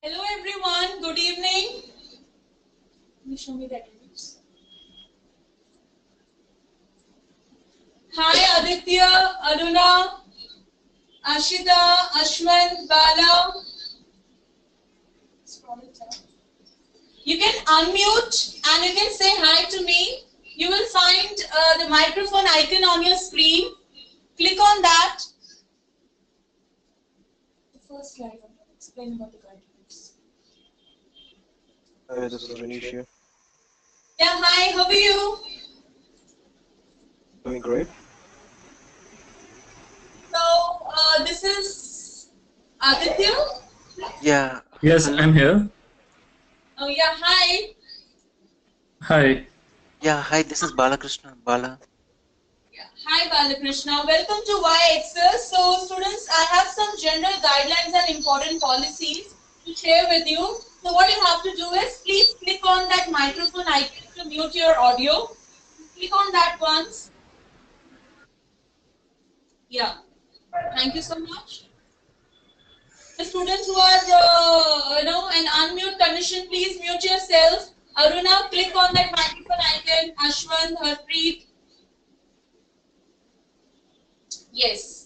Hello everyone, good evening. Can you show me that image? Hi Aditya, Aruna, Ashita, Ashman, Bala. You can unmute and you can say hi to me. You will find the microphone icon on your screen. Click on that. The first slide, explain about the guidelines. Hi, this is Renish here. Yeah, hi, how are you? Doing great. So, this is Aditya. Yeah. Yes, Hello. I'm here. Oh, yeah, hi. Hi. Yeah. Hi. This is Balakrishna. Bala. Yeah. Hi, Balakrishna. Welcome to IELTS. So, students, I have some general guidelines and important policies to share with you. So, what you have to do is please click on that microphone icon to mute your audio. Click on that once. Yeah. Thank you so much. The students who are, in unmute condition, please mute yourself. Aruna, click on that microphone icon. Ashwant, Harpreet. Yes.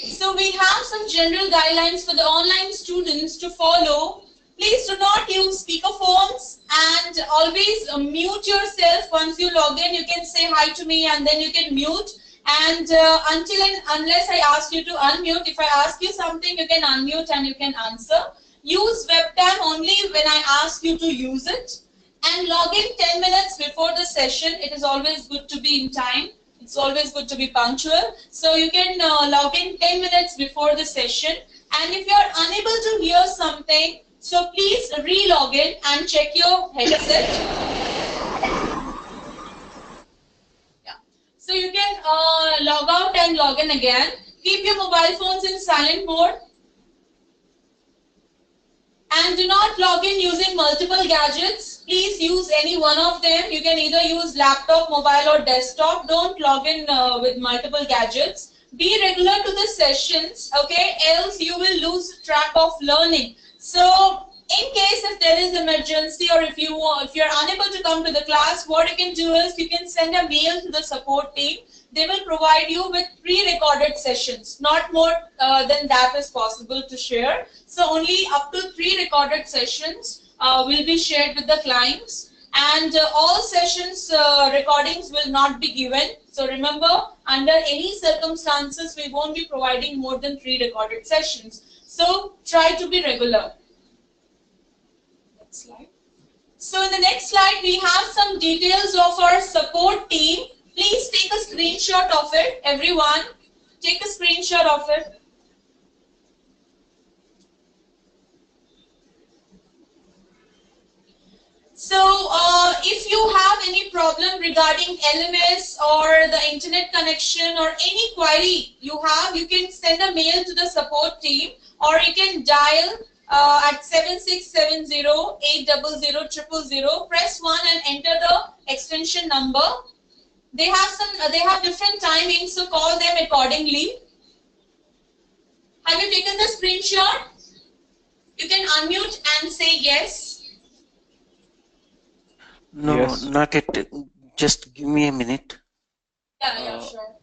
So we have some general guidelines for the online students to follow. Please do not use speakerphones and always mute yourself. Once you log in, you can say hi to me and then you can mute. And until and unless I ask you to unmute, if I ask you something, you can unmute and you can answer. Use webcam only when I ask you to use it. And log in 10 minutes before the session. It is always good to be in time. It's always good to be punctual. So you can log in 10 minutes before the session. And if you are unable to hear something, so please re-log in and check your headset. Yeah. So you can log out and log in again. Keep your mobile phones in silent mode. And do not log in using multiple gadgets. Please use any one of them. You can either use laptop, mobile or desktop. Don't log in with multiple gadgets. Be regular to the sessions, okay? Else you will lose track of learning. So in case if there is emergency or if you're unable to come to the class, what you can do is you can send a mail to the support team. They will provide you with pre-recorded sessions. Not more than that is possible to share. So only up to 3 recorded sessions will be shared with the clients. And all sessions recordings will not be given. So remember, under any circumstances, we won't be providing more than 3 recorded sessions. So try to be regular. Next slide. So in the next slide, we have some details of our support team. Please take a screenshot of it, everyone. Take a screenshot of it. So if you have any problem regarding LMS or the internet connection or any query you have, you can send a mail to the support team or you can dial at 7670-800-000. Press 1 and enter the extension number. They have different timings, so call them accordingly. Have you taken the screenshot? You can unmute and say yes. No, Yes. not yet. Just give me a minute. Yeah, sure.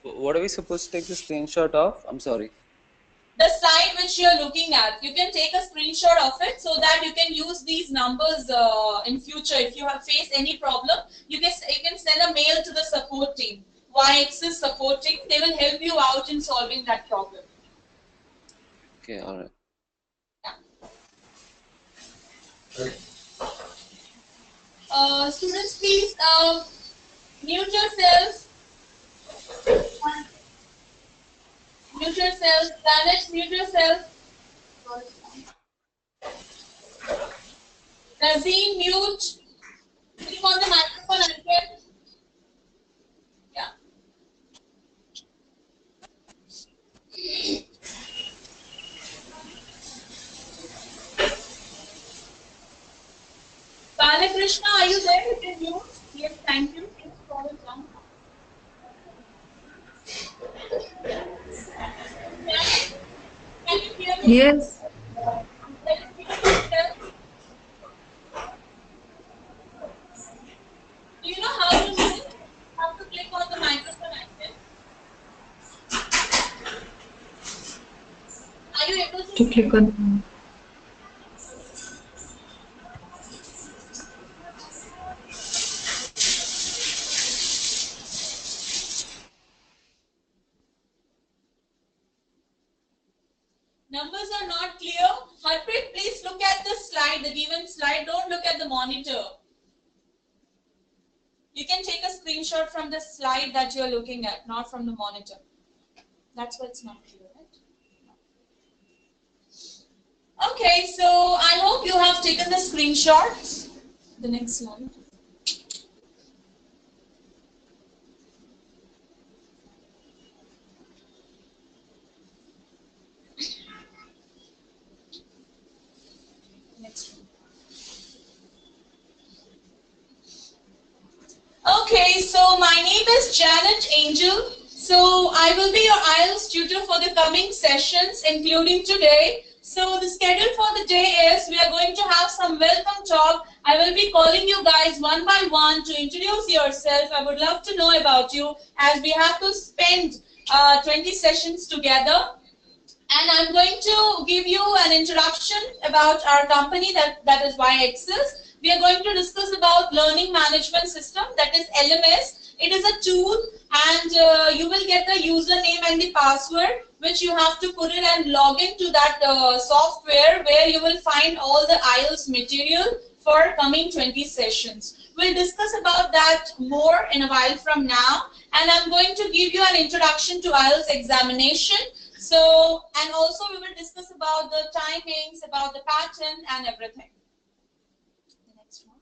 What are we supposed to take the screenshot of? I'm sorry. The slide which you are looking at, you can take a screenshot of it so that you can use these numbers in future. If you have faced any problem, you can send a mail to the support team. YXS support team. They will help you out in solving that problem. Okay, all right. Students, please mute yourselves. Mute yourselves. Planet, mute yourself. Nazim, mute. Click on the microphone icon. Yeah. Balakrishna, are you there? You can mute. Yes, thank you. Please scroll it down. Can you hear me? Yes. Do you know how to do it? You have to click on the microphone icon. Are you able to To see? click on. Numbers are not clear. Harpreet, please look at the slide, the given slide. Don't look at the monitor. You can take a screenshot from the slide that you're looking at, not from the monitor. That's why it's not clear, right? Okay, so I hope you have taken the screenshot. The next slide. Next one. Okay, so my name is Janet Angel. So I will be your IELTS tutor for the coming sessions, including today. So the schedule for the day is we are going to have some welcome talk. I will be calling you guys one by one to introduce yourself. I would love to know about you as we have to spend 20 sessions together. And I'm going to give you an introduction about our company that is YXS. We are going to discuss about learning management system, that is LMS. It is a tool and you will get the username and the password which you have to put in and log into that software where you will find all the IELTS material for coming 20 sessions. We'll discuss about that more in a while from now, and I'm going to give you an introduction to IELTS examination. So, and also we will discuss about the timings, about the pattern and everything. The next one.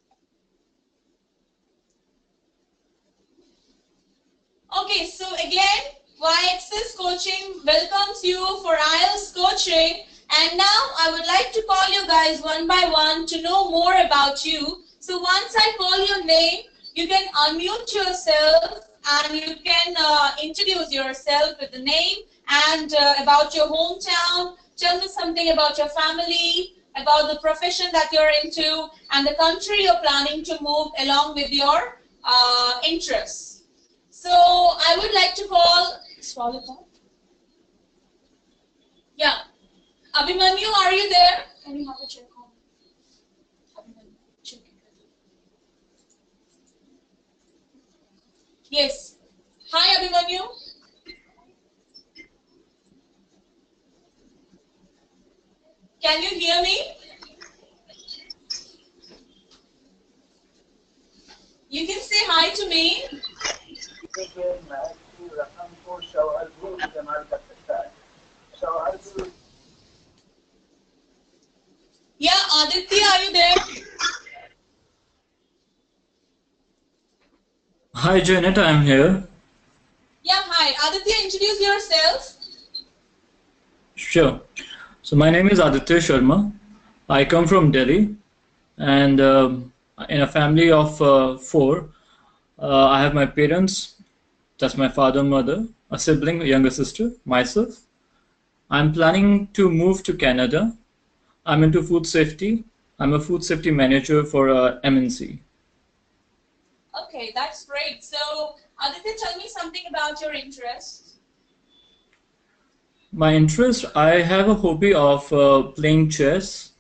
Okay, so again, YXS Coaching welcomes you for IELTS coaching. And now I would like to call you guys one by one to know more about you. So once I call your name, you can unmute yourself and you can introduce yourself with the name and about your hometown. Tell me something about your family, about the profession that you're into, and the country you're planning to move along with your interests. So I would like to call, swallow that. Yeah. Abhimanyu, are you there? Can you have a check on Abhimanyu? Check it. Yes. Hi, Abhimanyu. Can you hear me? You can say hi to me. Yeah, Aditya, are you there? Hi Janet, I'm here. Yeah, hi. Aditya, introduce yourself. Sure. So my name is Aditya Sharma. I come from Delhi, and in a family of four, I have my parents, that's my father, mother, a sibling, a younger sister, myself. I'm planning to move to Canada. I'm into food safety. I'm a food safety manager for MNC. Okay, that's great. So, Aditya, tell me something about your interests. My interest, I have a hobby of playing chess.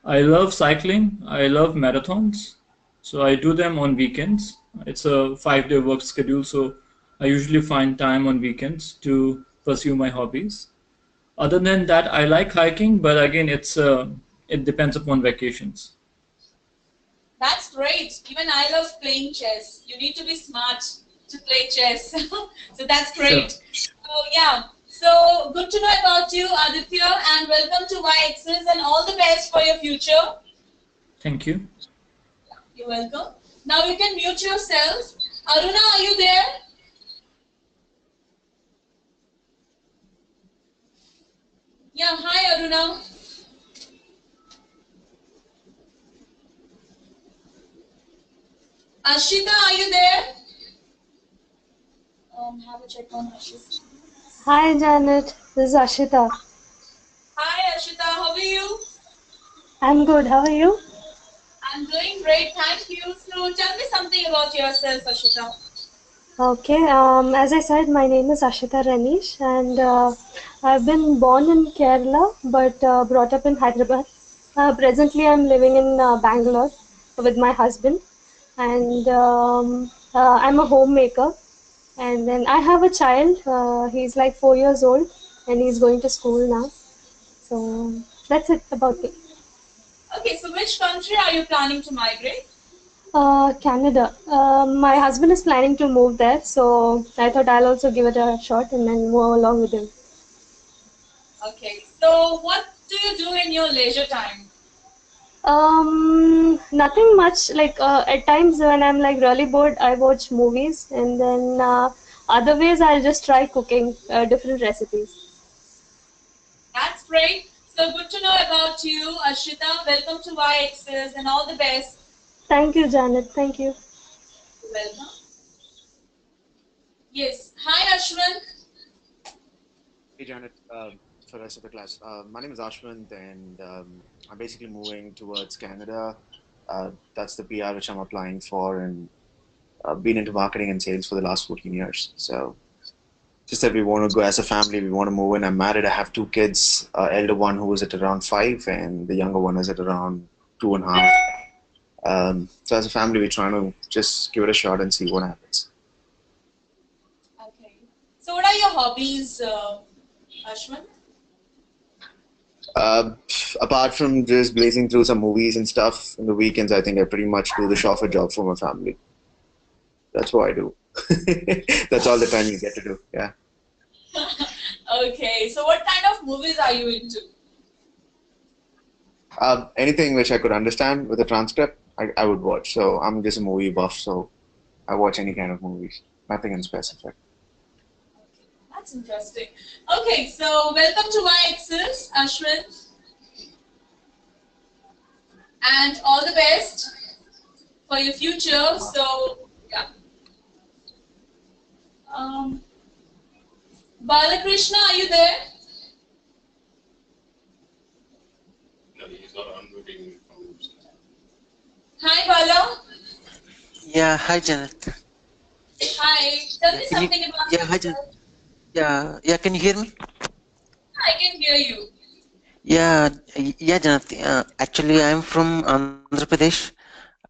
I love cycling. I love marathons. So I do them on weekends. It's a 5-day work schedule, so I usually find time on weekends to pursue my hobbies. Other than that, I like hiking, but again, it depends upon vacations. That's great. Even I love playing chess. You need to be smart to play chess. So that's great. Sure. So yeah. So good to know about you, Aditya, and welcome to YXS and all the best for your future. Thank you. You're welcome. Now you can mute yourself. Aruna, are you there? Yeah, hi Aruna. Ashita, are you there? Have a check on Ashita. Hi Janet, this is Ashita. Hi Ashita, I'm good. How are you? I'm doing great, thank you. So tell me something about yourself, Ashita. Okay. As I said, my name is Ashita Ranish, and I've been born in Kerala but brought up in Hyderabad. Presently, I'm living in Bangalore with my husband, and I'm a homemaker. And then I have a child. He's like 4 years old, and he's going to school now. So that's it about me. Okay, so which country are you planning to migrate? Canada. My husband is planning to move there, so I thought I'll also give it a shot and then move along with him. Okay, so what do you do in your leisure time? Nothing much. Like at times when I'm like really bored, I watch movies, and then other ways I'll just try cooking different recipes. That's great. So good to know about you, Ashita. Welcome to YXS and all the best. Thank you, Janet. Thank you. Welcome. Yes. Hi, Ashwin. Hey Janet, for the rest of the class. My name is Ashwant, and I'm basically moving towards Canada. That's the PR which I'm applying for, and I've been into marketing and sales for the last 14 years. So just that we want to go as a family, we want to move in. I'm married, I have two kids, elder one who is at around 5, and the younger one is at around 2.5. So as a family, we're trying to just give it a shot and see what happens. Okay. So what are your hobbies, Ashwin? Uh, Apart from just blazing through some movies and stuff in the weekends, I think I pretty much do the chauffeur job for my family. That's what I do. That's all the time you get to do. Yeah. Okay. So what kind of movies are you into? Anything which I could understand with a transcript, I would watch. So I'm just a movie buff, so I watch any kind of movies. Nothing in specific. That's interesting. Okay, so welcome to YXS, Ashwin, and all the best for your future. So, yeah. Balakrishna, are you there? No, he's not unmuting from. Hi, Bala. Yeah, hi Janet. Hi. Tell Yeah, me can you? something about Yeah, hi Janet. yourself. Yeah, can you hear me? I can hear you. Yeah, Janet. Actually, I'm from Andhra Pradesh.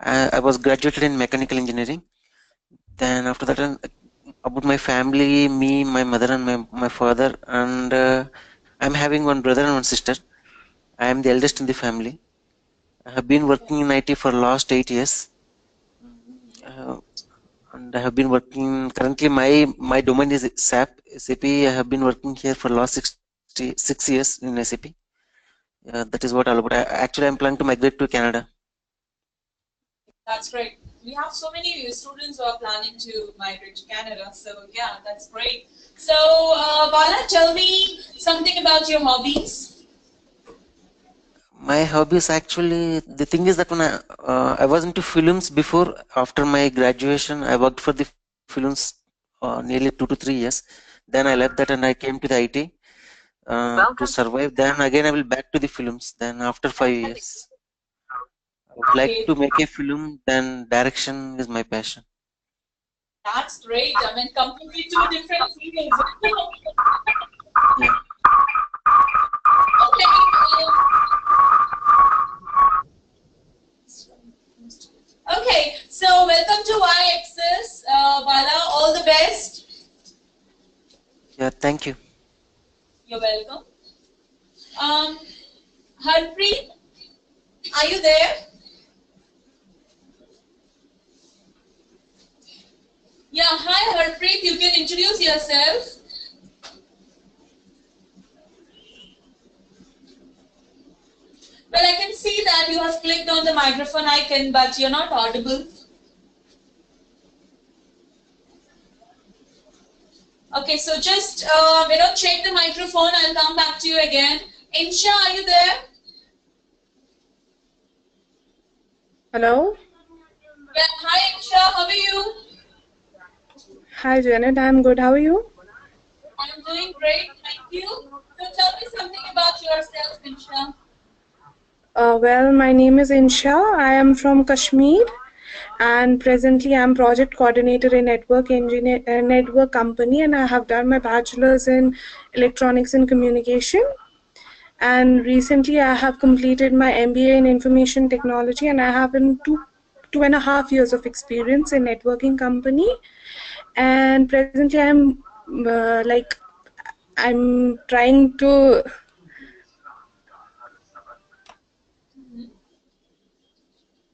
I was graduated in mechanical engineering. Then after that, about my family, me, my mother, and my father, and I'm having one brother and one sister. I am the eldest in the family. I have been Okay. working in IT for last 8 years. Uh, and I have been working currently. My domain is SAP. I have been working here for last 66 years in SAP. That is what all about. Actually, I'm planning to migrate to Canada. That's great. We have so many students who are planning to migrate to Canada. So, yeah, that's great. So, Bala, tell me something about your hobbies. My hobbies actually, the thing is that when I was into films before. After my graduation, I worked for the films nearly 2 to 3 years. Then I left that and I came to the IT to survive. Then again, I will back to the films. Then after 5 years, I would like Okay, to make a film. Then direction is my passion. that's great. I mean, completely two different fields. Yeah. Okay. Okay, so welcome to YXS. Bala, all the best. Yeah. Thank you. You're welcome. Um, Harpreet, are you there? Yeah, hi Harpreet, you can introduce yourself. Well, I can see that you have clicked on the microphone icon, but you're not audible. Okay, so just check the microphone. I'll come back to you again. Insha, are you there? Hello. Yeah, hi Insha, how are you? Hi, Janet. I'm good. How are you? I'm doing great, thank you. So tell me something about yourself, Insha. Well, my name is Insha. I am from Kashmir, and presently I'm project coordinator in network company, and I have done my bachelor's in electronics and communication. And recently I have completed my MBA in information technology, and I have two and a half years of experience in networking company. And presently I'm trying to.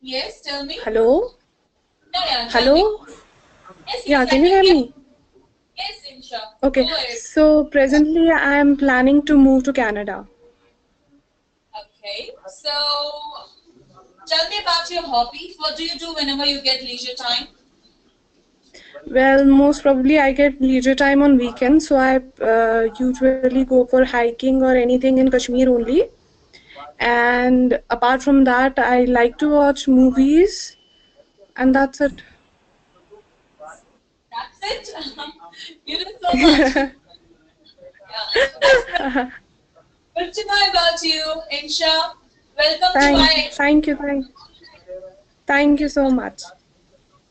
Yes, tell me. Hello. No, yeah, tell me. Hello. Yes, Yeah, yes, I can you can hear hear. me? Yes, Insha. Okay. Go ahead. So presently I am planning to move to Canada. Okay. So, tell me about your hobbies. What do you do whenever you get leisure time? Well, most probably I get leisure time on weekends, so I usually go for hiking or anything in Kashmir only. And apart from that, I like to watch movies, and that's it. That's it. You do so much. Yeah, that's good to know about you, Insha. Welcome to my Thank you, thank you so much.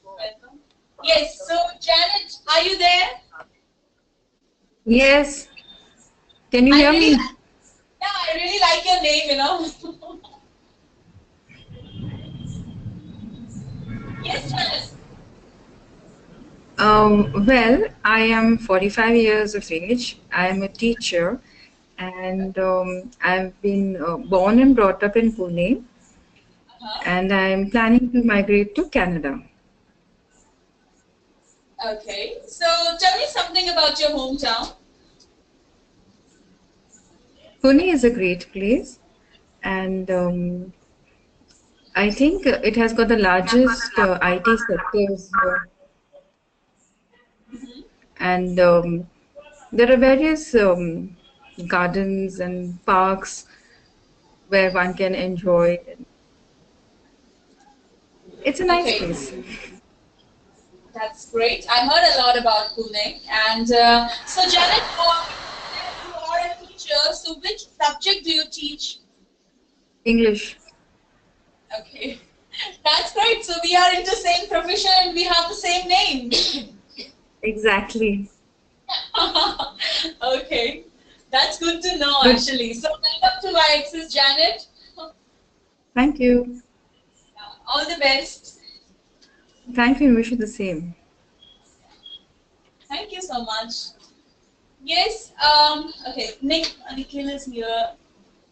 welcome. Yes. So, Janet, are you there? Yes. Can you I hear really, me? yeah, I really like your name. Yes, Janet. Well, I am 45 years of age. I am a teacher, and I've been born and brought up in Pune, Uh-huh. and I'm planning to migrate to Canada. Okay. So, tell me something about your hometown. Pune is a great place, and I think it has got the largest IT sectors, and there are various gardens and parks where one can enjoy. It's a nice Okay. place. That's great. I heard a lot about Pune. And so, Janet, you are a teacher. So, which subject do you teach? English. Okay. That's great. So, we are in the same profession and we have the same name. Exactly. Okay. That's good to know, But actually. So, welcome to IELTS, Janet. thank you. All the best. Thank you and wish you the same. Thank you so much. Yes. Okay. Nikhil is here.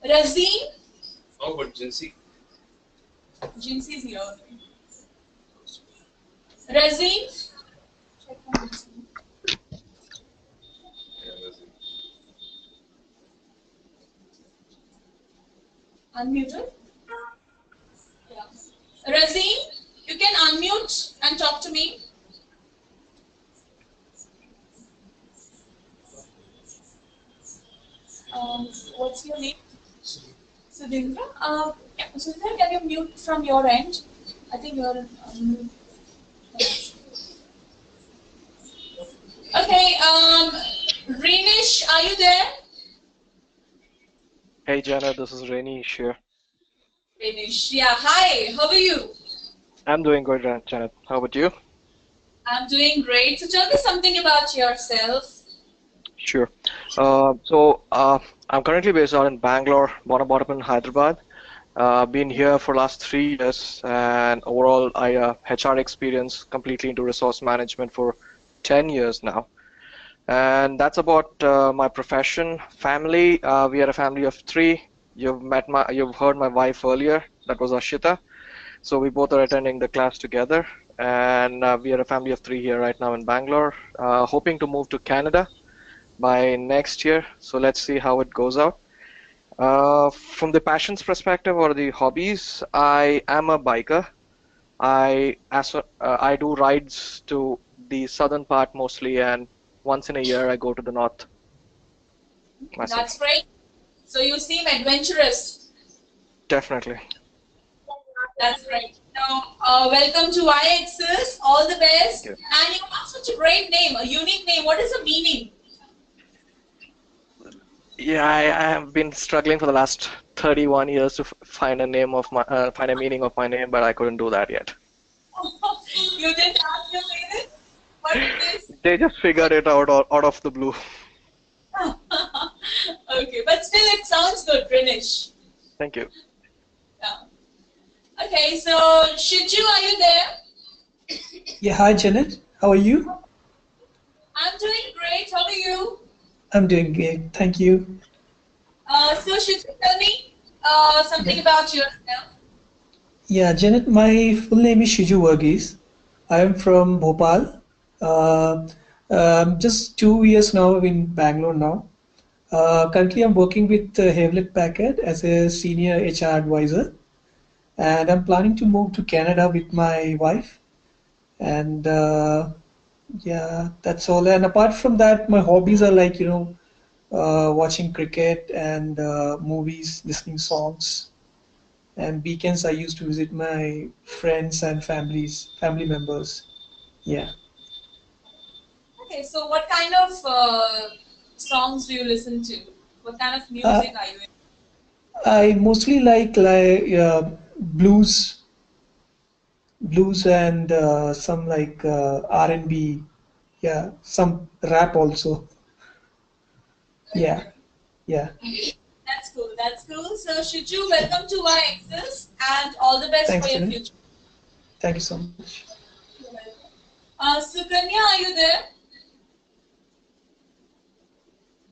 Razeen. Oh, but Jinsi. Jinsi is here. Razeen. Check on Razeen. Unmuted? Yeah. Razeen, you can unmute and talk to me. What's your name? Sudhindra. Yeah. Sudhindra, can you mute from your end? I think you're on mute. Okay. Reenish, are you there? Hey Janet, this is Rainy here. Reenish. Yeah. Hi. How are you? I'm doing good, Janet. How about you? I'm doing great. So tell me something about yourself. Sure. I'm currently based out in Bangalore, born and brought up in Hyderabad. Been here for last 3 years, and overall I HR experience completely into resource management for 10 years now. And that's about my profession. Family, we are a family of three. You've heard my wife earlier. That was Ashita. So we both are attending the class together, and we are a family of three here right now in Bangalore, hoping to move to Canada by next year. So let's see how it goes out. From the passions perspective or the hobbies, I am a biker. I do rides to the southern part mostly, and once in a year I go to the north myself. That's great. So you seem adventurous. Definitely. That's great. Now, welcome to IELTS. All the best. Thank you. And you have such a great name, a unique name. What is the meaning? Yeah, I have been struggling for the last 31 years to find a name of my find a meaning of my name, but I couldn't do that yet. You didn't ask your parents? What it is? They just figured it out of the blue. Okay, but still it sounds good, Greenwich. Thank you. Yeah. Okay, so Shiju, are you there? Yeah, hi Janet. How are you? I'm doing great. How are you? I'm doing great. Thank you. So Shiju, tell me something about yourself. Yeah, Janet, my full name is Shiju Varghese. I am from Bhopal. Just 2 years now in Bangalore now. Currently, I'm working with Hewlett Packard as a senior HR advisor, and I'm planning to move to Canada with my wife. And yeah, that's all. And apart from that, my hobbies are like watching cricket and movies, listening songs. And weekends I used to visit my friends and family members. Yeah. Okay, so what kind of songs do you listen to? What kind of music are you in? I mostly like blues and some like R&B. Yeah, some rap also. Yeah, yeah. That's cool. That's cool. So Shiju, welcome to our Access and all the best Thanks, for your Janet. future. Thank you so much. You're welcome. Sukanya, are you there?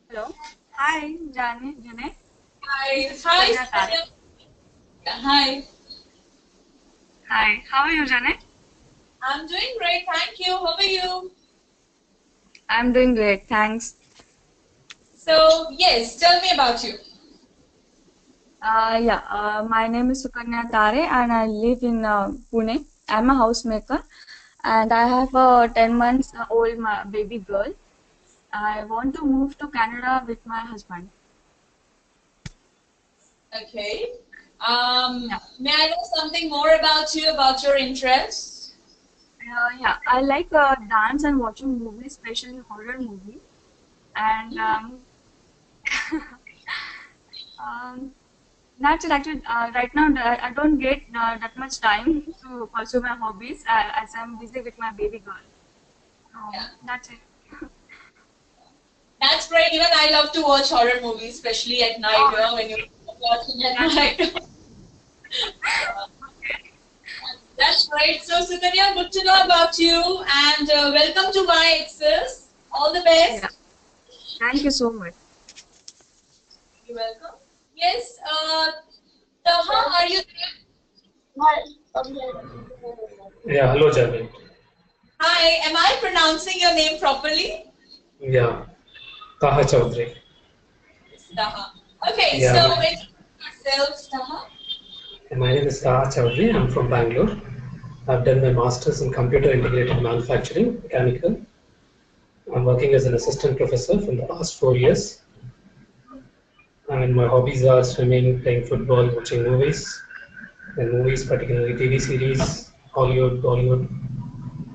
Hello. Hi, Janet. Hi. This is Hi, Sukanya Tare. Sukanya. Hi. Hi. How are you, Janet? I'm doing great. Thank you. How are you? I'm doing great. Thanks. So, yes, tell me about you. My name is Sukanya Tare and I live in Pune. I'm a housemaker and I have a 10 months old baby girl. I want to move to Canada with my husband. Okay. May I know something more about you, about your interests? I like dance and watching movies, especially horror movies. And that's it. Actually, right now I don't get that much time to pursue my hobbies as I'm busy with my baby girl. That's it. That's great. Even I love to watch horror movies, especially at night, when you're watching at night. That's great. So, Sukanya, good to know about you and welcome to my Access. All the best. Yeah. Thank you so much. You're welcome. Yes, Taha, are you there? Yeah, hello, Janet. Hi, am I pronouncing your name properly? Yeah, Taha Chaudhary. Taha. Okay, Yeah. so introduce yourself, Taha. My name is Taha Chaudhary. I'm from Bangalore. I've done my master's in computer integrated manufacturing, mechanical. I'm working as an assistant professor for the past 4 years. And my hobbies are swimming, playing football, watching movies, and movies, particularly TV series, Hollywood, Bollywood,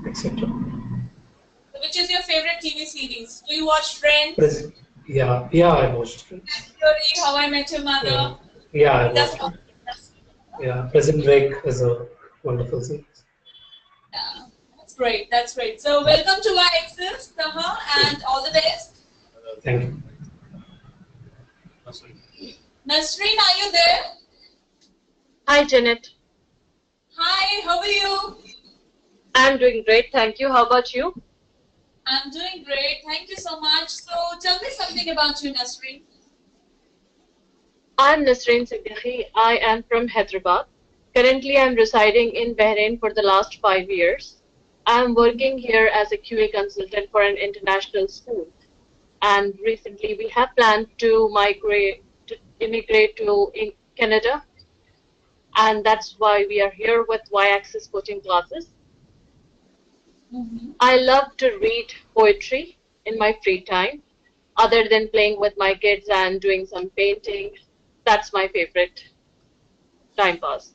etc. Which is your favorite TV series? Do you watch Friends? Yeah, I watched Friends. Theory, How I Met Your Mother? Yeah, I watched it. Yeah, Prison Break is a wonderful series. Yeah, that's great. That's great. So welcome to our Access, Taha, and all the best. Thank you. Nasreen, are you there? Hi, Janet. Hi, how are you? I'm doing great, thank you. How about you? I'm doing great. Thank you so much. So tell me something about you, Nasreen. I'm Nasreen Siddiqui. I am from Hyderabad. Currently, I'm residing in Bahrain for the last 5 years. I'm working here as a QA consultant for an international school. And recently, we have planned to immigrate to Canada. And that's why we are here with Y-Axis coaching classes. I love to read poetry in my free time, other than playing with my kids and doing some painting. That's my favorite time pass.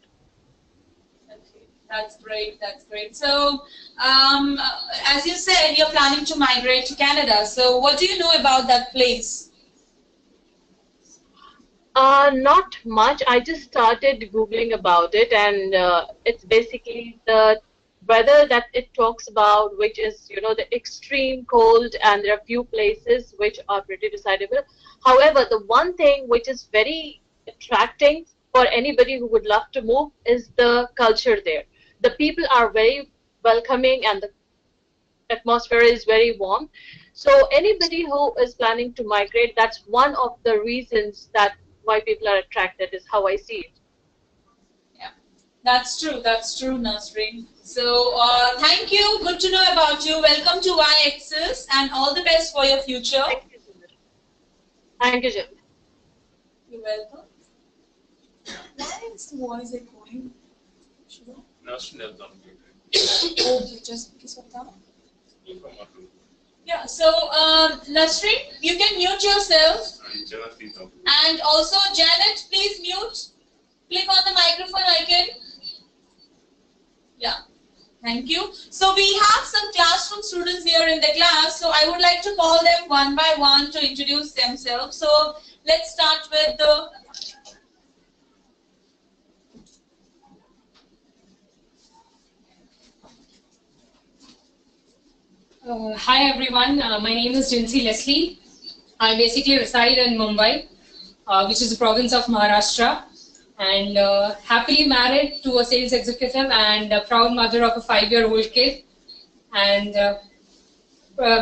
Okay, that's great. That's great. So, as you said, you're planning to migrate to Canada. So, what do you know about that place? Not much. I just started Googling about it, and it's basically the weather that it talks about, which is, the extreme cold, and there are few places which are pretty decidable. However, the one thing which is very attracting for anybody who would love to move is the culture there. The people are very welcoming, and the atmosphere is very warm. So anybody who is planning to migrate, that's one of the reasons that why people are attracted, is how I see it. Yeah, that's true, Nasreen. So thank you, good to know about you. Welcome to IELTS and all the best for your future. Thank you, Jill. You're welcome. Why is the voice echoing? Nasreen has done Okay, just because of that. Yeah, so Nasreen, you can mute yourself. And also Janet, please mute. Click on the microphone icon. Yeah, thank you. So we have some classroom students here in the class. So I would like to call them one by one to introduce themselves. So let's start with the Hi everyone, my name is Jinsy Leslie. I basically reside in Mumbai, which is a province of Maharashtra, and happily married to a sales executive and a proud mother of a 5-year-old kid. And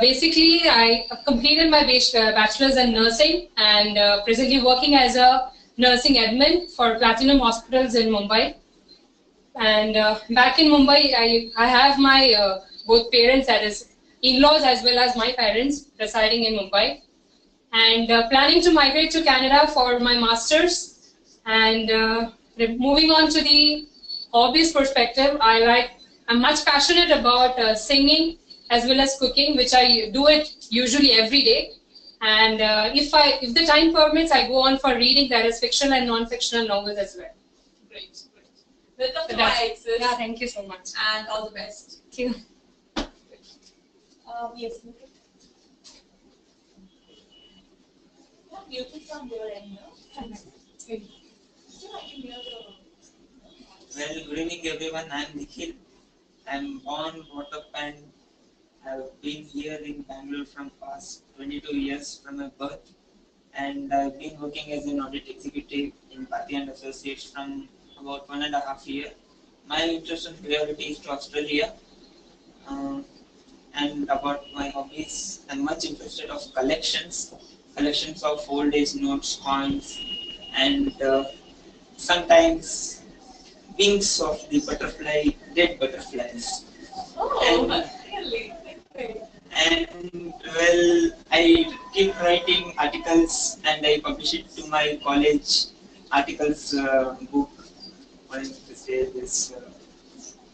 basically, I completed my bachelor's in nursing and presently working as a nursing admin for Platinum Hospitals in Mumbai. And back in Mumbai, I have my both parents, that is in-laws as well as my parents residing in Mumbai, and planning to migrate to Canada for my master's. And moving on to the hobbies perspective, I'm much passionate about singing as well as cooking, which I do it usually every day. And if the time permits, I go on for reading, that is fiction and non-fictional novels as well. Great. Welcome to IELTS. Yeah, thank you so much. And all the best. Thank you. Yes. Muted from your end, no? Well, good evening everyone. I am Nikhil. I am born, brought up, and have been here in Bangalore from past 22 years from my birth. And I've been working as an audit executive in Patti and Associates from about 1.5 years. My interest and priority is to Australia. And about my hobbies, I'm much interested of collections of old age notes, coins, and sometimes wings of the butterfly, dead butterflies. Oh, really? And well, I keep writing articles and I publish it to my college articles book. What is to say this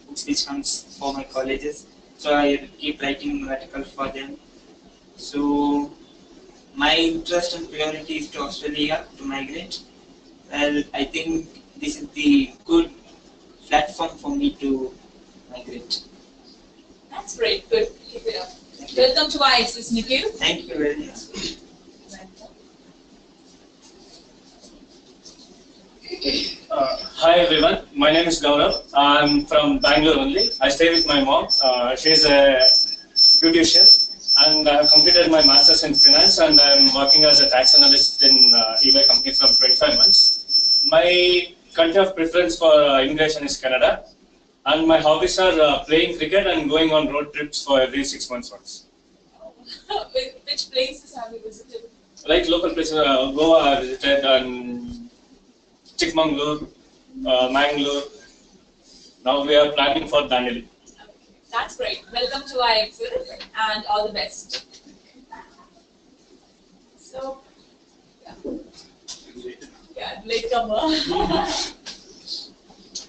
books which comes for my colleges. So I keep writing articles for them. So my interest and priority is to Australia to migrate. Well, I think this is the good platform for me to migrate. That's great. Good. Keep it up. Welcome to IELTS, Nikhil. Thank you very much. Hi everyone, my name is Gaurav. I'm from Bangalore only. I stay with my mom. She's a beautician, and I have completed my master's in finance, and I'm working as a tax analyst in EY company from 25 months. My country of preference for immigration is Canada, and my hobbies are playing cricket and going on road trips for every 6 months once. Which places have you visited? Like local places, Goa I visited, and Chikmagalur, Mangalore. Now we are planning for Bangalore. That's great. Welcome to IELTS and all the best. So, yeah, latecomer.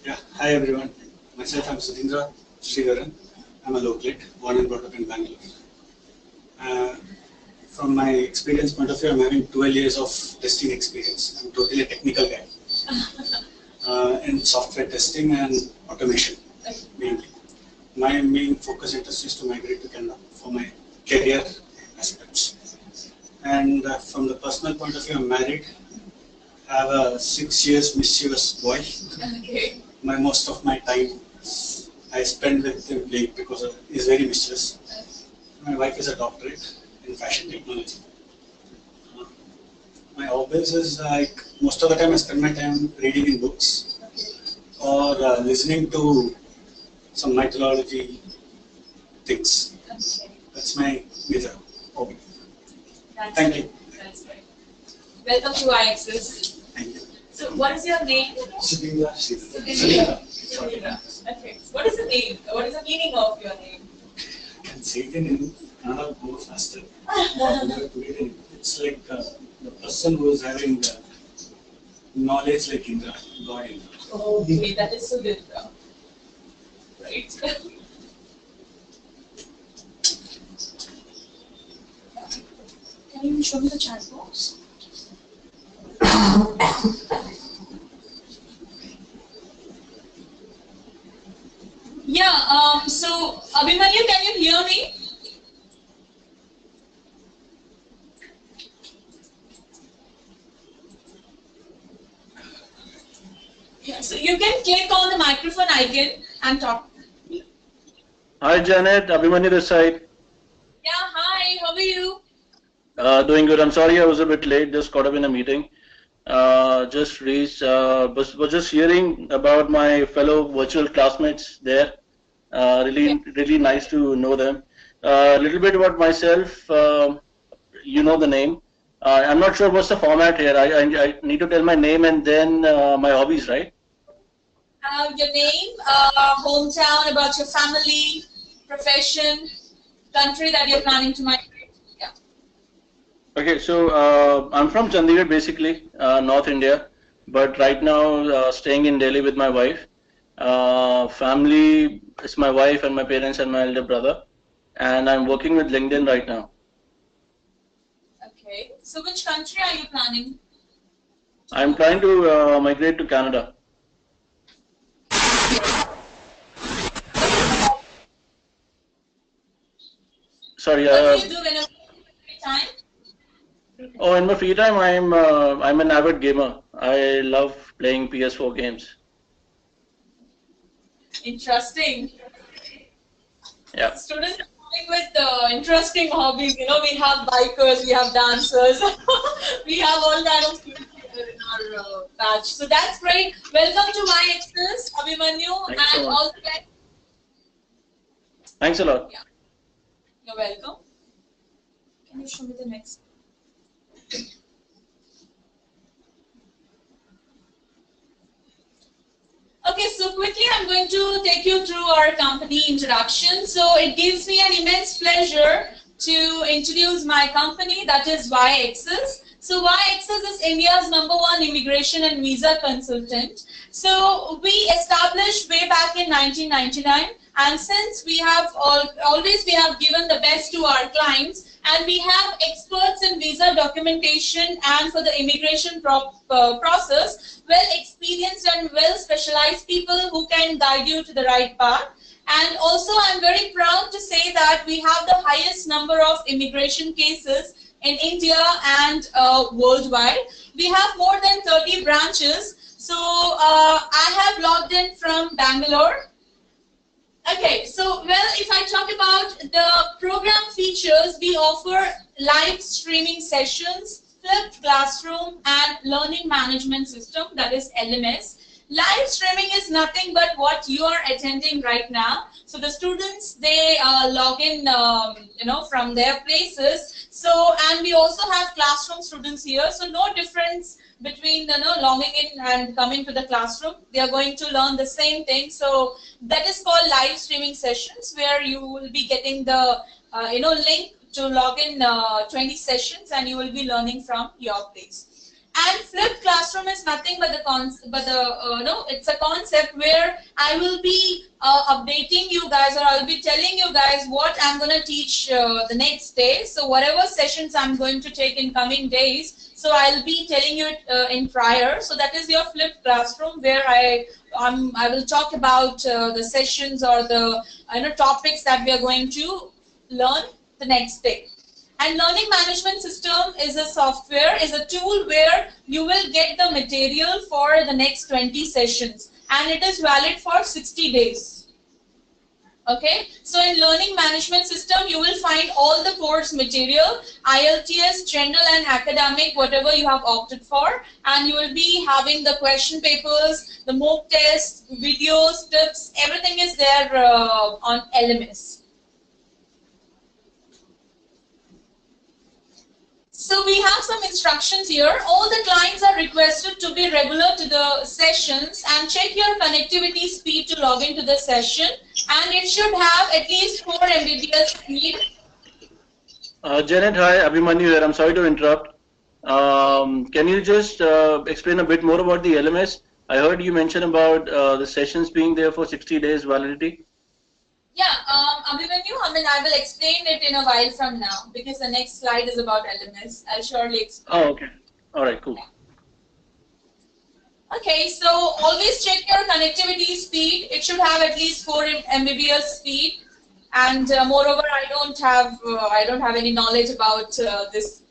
Yeah, hi everyone. Myself, I'm Sudhindra Srivaran. I'm a localite, born and brought up in Bangalore. From my experience point of view, I'm having 12 years of testing experience. I'm totally a technical guy. In software testing and automation mainly. My main focus interest is to migrate to Canada for my career aspects. And from the personal point of view, I'm married have a 6 years mischievous boy. Okay. Most of my time I spend with him playing because he's very mischievous. My wife is a doctorate in fashion technology. My hobbies is like most of the time I spend my time reading in books or listening to some mythology things. Okay. That's my major hobby. Thank you. That's right. Welcome to IELTS. Thank you. So, what is your name? Sudhindra. Okay. What is the name? What is the meaning of your name? I can say it in Kannada more faster. It's like the person who is having knowledge like Indra, God Indra. Okay, that is Sudhindra. Right. Can you show me the chat box? Yeah, so Abhimanyu, can you hear me? Yeah, so you can click on the microphone icon and talk. Hi Janet, Abhimanyu this side. Yeah, hi, how are you? Doing good. I'm sorry I was a bit late, just caught up in a meeting. Just reached, was just hearing about my fellow virtual classmates there. Really nice to know them. A little bit about myself, you know the name. I'm not sure what's the format here. I need to tell my name and then my hobbies, right? Your name, hometown, about your family, profession, country that you're planning to migrate. Yeah. Okay, so I'm from Chandigarh, basically, North India, but right now staying in Delhi with my wife. Family is my wife and my parents and my elder brother, and I'm working with LinkedIn right now. Okay, so which country are you planning? I'm trying to migrate to Canada. Sorry. What do you do in your free time? Oh, in my free time, I'm an avid gamer. I love playing PS4 games. Interesting. Yeah. Students are coming with interesting hobbies. You know, we have bikers, we have dancers, we have all kind of students here in our batch. So that's great. Welcome to my Access, Abhimanyu, Thanks so and much. all the best. Thanks a lot. Yeah. You're welcome. Can you show me the next? Okay, so quickly I'm going to take you through our company introduction. So it gives me an immense pleasure to introduce my company, that is YXS. So YXS is India's #1 immigration and visa consultant. So we established way back in 1999, and since we have always given the best to our clients, and we have experts in visa documentation and for the immigration process, well experienced and well specialized people who can guide you to the right path. And also I'm very proud to say that we have the highest number of immigration cases in India and worldwide. We have more than 30 branches. So I have logged in from Bangalore. Okay, so well, if I talk about the program features, we offer live streaming sessions, flipped classroom, and learning management system, that is LMS. Live streaming is nothing but what you are attending right now. So the students, they log in, from their places. So, and we also have classroom students here. So no difference between logging in and coming to the classroom. They are going to learn the same thing. So that is called live streaming sessions, where you will be getting the link to log in 20 sessions, and you will be learning from your place. And flipped classroom is nothing but it's a concept where I will be updating you guys, or I'll be telling you guys what I'm going to teach the next day. So whatever sessions I'm going to take in coming days, so I'll be telling you it in prior. So that is your flipped classroom, where I will talk about the sessions or the topics that we are going to learn the next day. And learning management system is a software, is a tool where you will get the material for the next 20 sessions, and it is valid for 60 days. Okay, so in learning management system, you will find all the course material, IELTS, general and academic, whatever you have opted for, and you will be having the question papers, the mock tests, videos, tips, everything is there on LMS. So we have some instructions here. All the clients are requested to be regular to the sessions and check your connectivity speed to log into the session, and it should have at least 4 Mbps speed. Janet, hi, Abhimanyu here. I'm sorry to interrupt. Can you just explain a bit more about the LMS? I heard you mention about the sessions being there for 60 days validity. Yeah, Abhimanyu, I will explain it in a while from now, because the next slide is about LMS. I'll surely explain. Oh, okay. All right, cool. Okay, so always check your connectivity speed. It should have at least 4 Mbps speed. And moreover, I don't have any knowledge about this,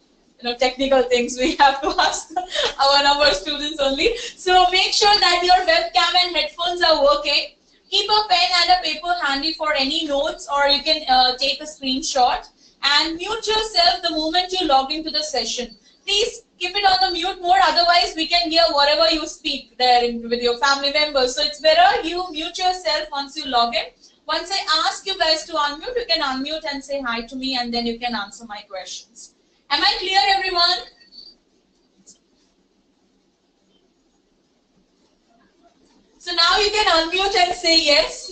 technical things. We have to ask our students only. So make sure that your webcam and headphones are working. Keep a pen and a paper handy for any notes, or you can take a screenshot, and mute yourself the moment you log into the session. Please keep it on the mute mode, otherwise we can hear whatever you speak there with your family members. So it's better you mute yourself once you log in. Once I ask you guys to unmute, you can unmute and say hi to me, and then you can answer my questions. Am I clear, everyone? So now you can unmute and say yes.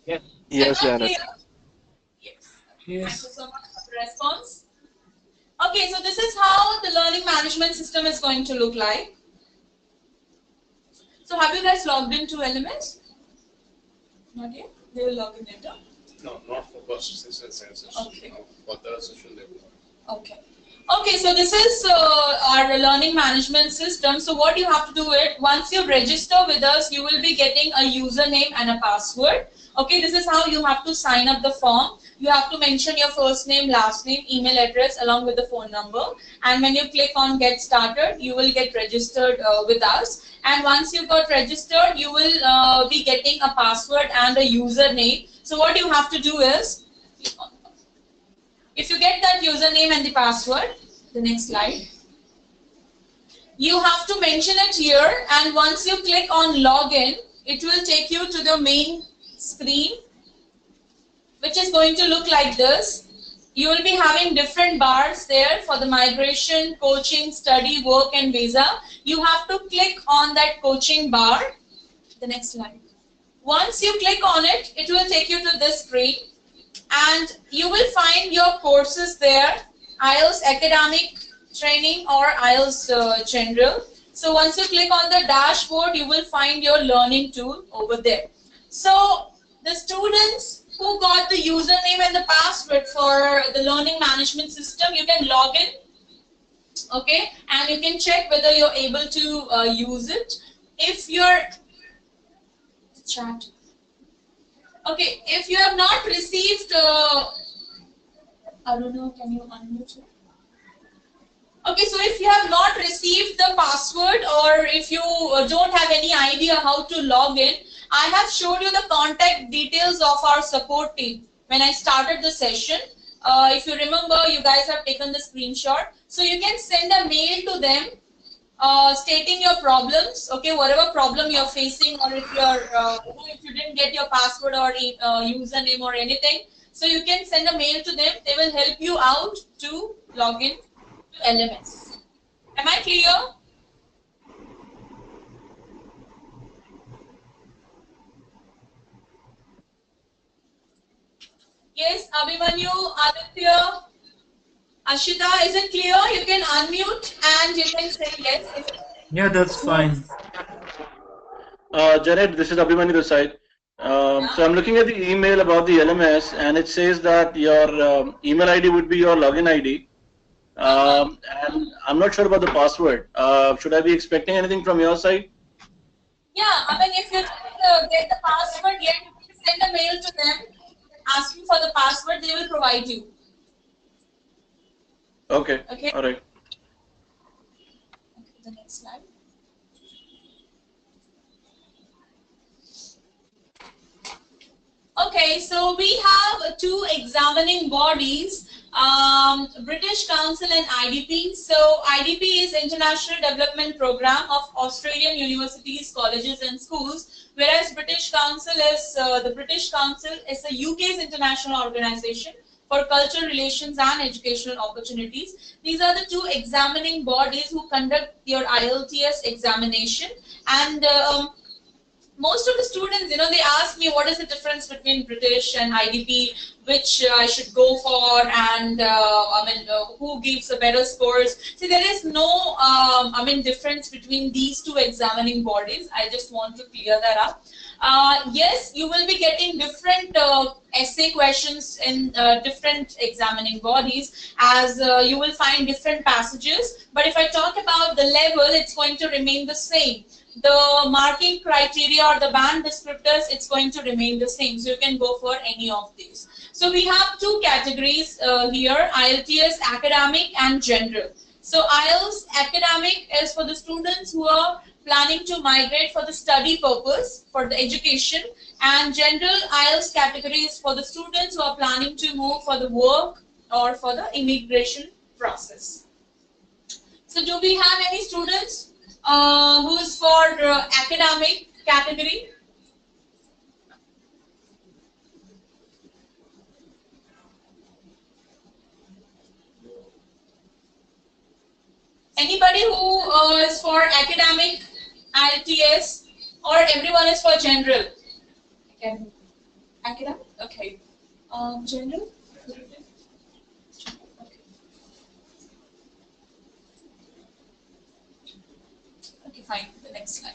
Yes. Yes, Janet. Yes. Thank you so much for the response. Okay, so this is how the learning management system is going to look like. So have you guys logged into LMS? Not yet? They will log in later? No, not for courses. This is session. Okay. For the session they will. Okay. Okay, so this is our learning management system. So what you have to do is, once you register with us, you will be getting a username and a password. Okay, this is how you have to sign up the form. You have to mention your first name, last name, email address along with the phone number. And when you click on get started, you will get registered with us. And once you got registered, you will be getting a password and a username. So what you have to do is, if you get that username and the password, the next slide, you have to mention it here, and once you click on login, it will take you to the main screen, which is going to look like this. You will be having different bars there for the migration, coaching, study, work and visa. You have to click on that coaching bar. The next slide. Once you click on it, it will take you to this screen, and you will find your courses there, IELTS Academic, Training or IELTS General. So once you click on the dashboard, you will find your learning tool over there. So the students who got the username and the password for the learning management system, you can log in, okay, and you can check whether you're able to use it. If you're chat. Okay, if you have not received, I don't know, can you unmute it? Okay, so if you have not received the password, or if you don't have any idea how to log in, I have showed you the contact details of our support team when I started the session. If you remember, you guys have taken the screenshot. So you can send a mail to them stating your problems, okay, whatever problem you're facing, or if you didn't get your password or username or anything. So you can send a mail to them. They will help you out to log in to LMS. Am I clear? Yes, Abhimanyu, Aditya, Ashita, is it clear? You can unmute and you can say yes. Yeah, that's fine. Jared, this is Abhimanyu this side. So I'm looking at the email about the LMS, and it says that your email ID would be your login ID. And I'm not sure about the password. Should I be expecting anything from your side? Yeah, I mean, if you get the password yet, you can send a mail to them. asking for the password, they will provide you. Okay. Okay. All right. The next slide. Okay, so we have two examining bodies, British Council and IDP. So IDP is International Development Program of Australian Universities, Colleges and Schools, whereas British Council is the British Council is the UK's international organization for cultural relations and educational opportunities. These are the two examining bodies who conduct your IELTS examination, and most of the students, they ask me what is the difference between British and IDP, which I should go for, and who gives a better scores. See, there is no, difference between these two examining bodies. I just want to clear that up. Yes, you will be getting different essay questions in different examining bodies, as you will find different passages. But if I talk about the level, it's going to remain the same. The marking criteria or the band descriptors, it's going to remain the same. So you can go for any of these. So we have two categories here, IELTS Academic and General. So IELTS Academic is for the students who are planning to migrate for the study purpose, for the education, and General IELTS category is for the students who are planning to move for the work or for the immigration process. So do we have any students who is for academic category? Anybody who is for academic IELTS, or everyone is for general? Academic? Okay. General? Okay, fine. The next slide.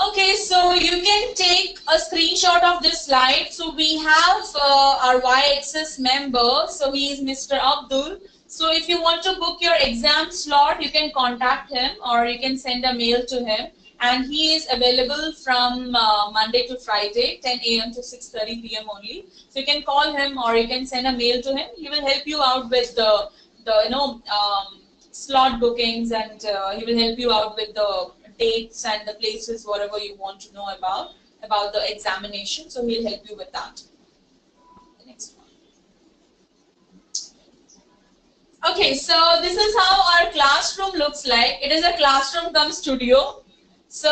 Okay, so you can take a screenshot of this slide. So we have our Y-Access member. So he is Mr. Abdul. So if you want to book your exam slot, you can contact him or you can send a mail to him. And he is available from Monday to Friday, 10 a.m. to 6:30 p.m. only. So you can call him or you can send a mail to him. He will help you out with the slot bookings, and he will help you out with the dates and the places, whatever you want to know about the examination. So he'll help you with that. The next one. Okay, so this is how our classroom looks like. It is a classroom cum studio. So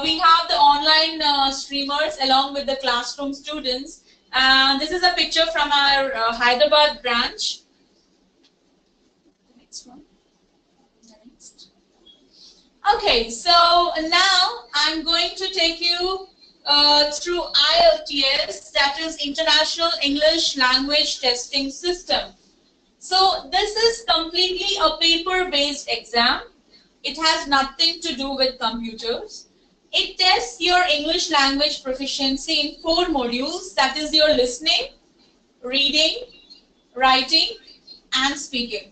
we have the online streamers along with the classroom students. And this is a picture from our Hyderabad branch. The next one. Okay, so now I'm going to take you through IELTS, that is International English Language Testing System. So this is completely a paper-based exam. It has nothing to do with computers. It tests your English language proficiency in 4 modules, that is your listening, reading, writing, and speaking.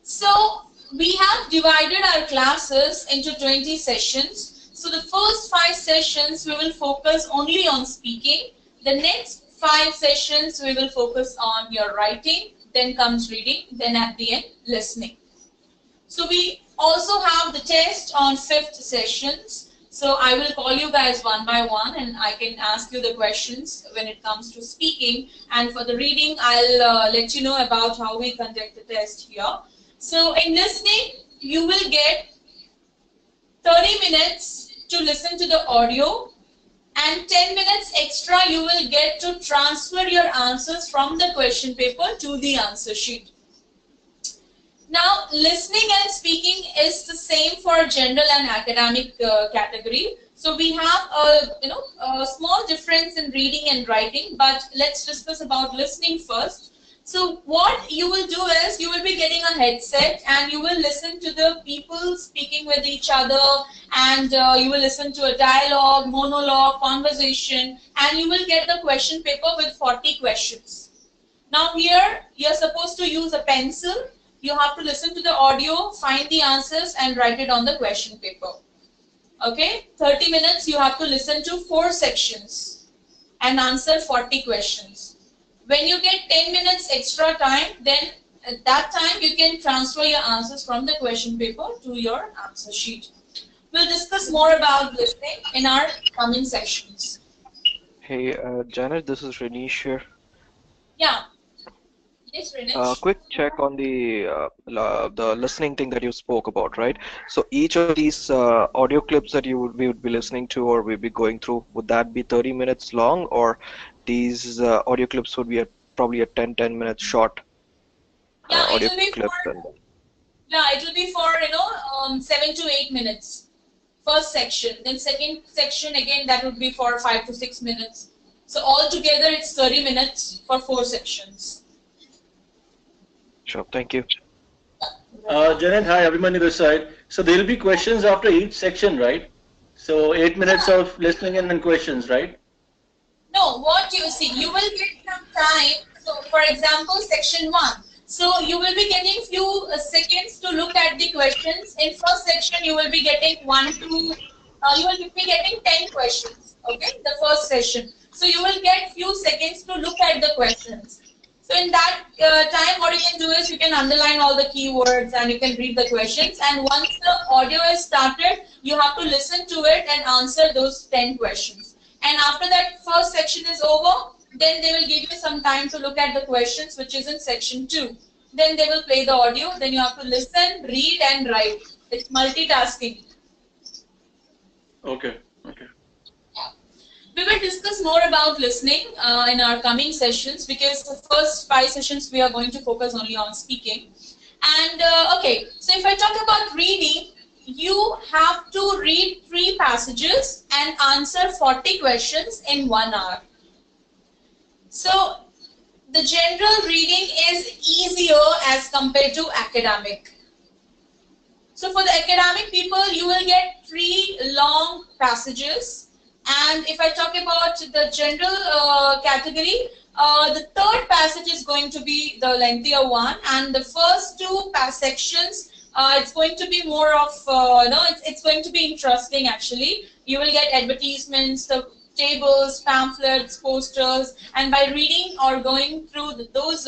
So we have divided our classes into 20 sessions. So the first 5 sessions we will focus only on speaking. The next 5 sessions we will focus on your writing, then comes reading, then at the end listening. So we also have the test on 5th sessions. So I will call you guys one by one and I can ask you the questions when it comes to speaking. And for the reading, I'll let you know about how we conduct the test here. So in listening, you will get 30 minutes to listen to the audio and 10 minutes extra you will get to transfer your answers from the question paper to the answer sheet. Now, listening and speaking is the same for general and academic category. So we have a small difference in reading and writing, but let's discuss about listening first. So what you will do is you will be getting a headset and you will listen to the people speaking with each other, and you will listen to a dialogue, monologue, conversation, and you will get the question paper with 40 questions. Now here you are supposed to use a pencil. You have to listen to the audio, find the answers and write it on the question paper. Okay, 30 minutes you have to listen to 4 sections and answer 40 questions. When you get 10 minutes extra time, then at that time you can transfer your answers from the question paper to your answer sheet. We'll discuss more about listening in our coming sections. Hey, Janet, this is Renish here. Yeah. Yes, Renish. Quick check on the listening thing that you spoke about, right? So each of these audio clips that we would be listening to or we'd be going through, would that be 30 minutes long, or these audio clips would be probably a 10 minute short Yeah, it audio will be clip? for 7 to 8 minutes. First section, then second section again that would be for 5 to 6 minutes. So altogether it's 30 minutes for 4 sections. Sure, thank you. Janet, hi, everybody this side. So there will be questions after each section, right? So 8 minutes of listening and then questions, right? No, what you see, you will get some time. So for example, section 1. So you will be getting few seconds to look at the questions. In first section, you will be getting you will be getting 10 questions. Okay, the first session. So you will get few seconds to look at the questions. So in that time, what you can do is you can underline all the keywords and you can read the questions. And once the audio is started, you have to listen to it and answer those 10 questions. And after that first section is over, then they will give you some time to look at the questions, which is in section 2. Then they will play the audio. Then you have to listen, read, and write. It's multitasking. Okay. Okay. We will discuss more about listening in our coming sessions, because the first 5 sessions we are going to focus only on speaking. And okay, so if I talk about reading, you have to read 3 passages and answer 40 questions in 1 hour. So the general reading is easier as compared to academic. So for the academic people, you will get 3 long passages. And if I talk about the general category, the 3rd passage is going to be the lengthier one, and the first 2 sections, it's going to be more of, it's going to be interesting actually. You will get advertisements, the tables, pamphlets, posters, and by reading or going through those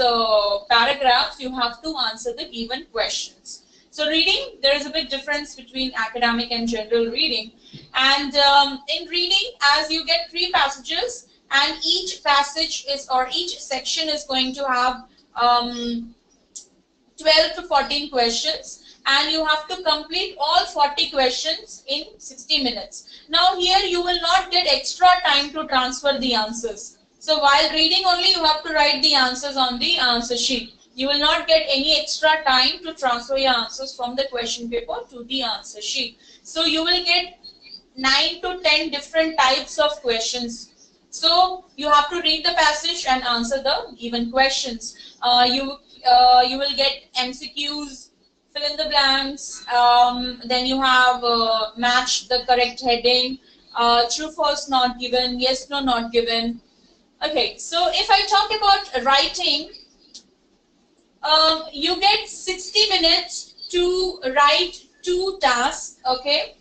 paragraphs, you have to answer the given questions. So reading, there is a big difference between academic and general reading. And in reading, as you get 3 passages, and each passage is, or each section is going to have 12 to 14 questions, and you have to complete all 40 questions in 60 minutes. Now here you will not get extra time to transfer the answers. So while reading only, you have to write the answers on the answer sheet. You will not get any extra time to transfer your answers from the question paper to the answer sheet. So you will get 9 to 10 different types of questions. So you have to read the passage and answer the given questions. You will get MCQs, fill in the blanks, then you have match the correct heading, true, false, not given, yes, no, not given. Okay, so if I talk about writing, you get 60 minutes to write 2 tasks, okay.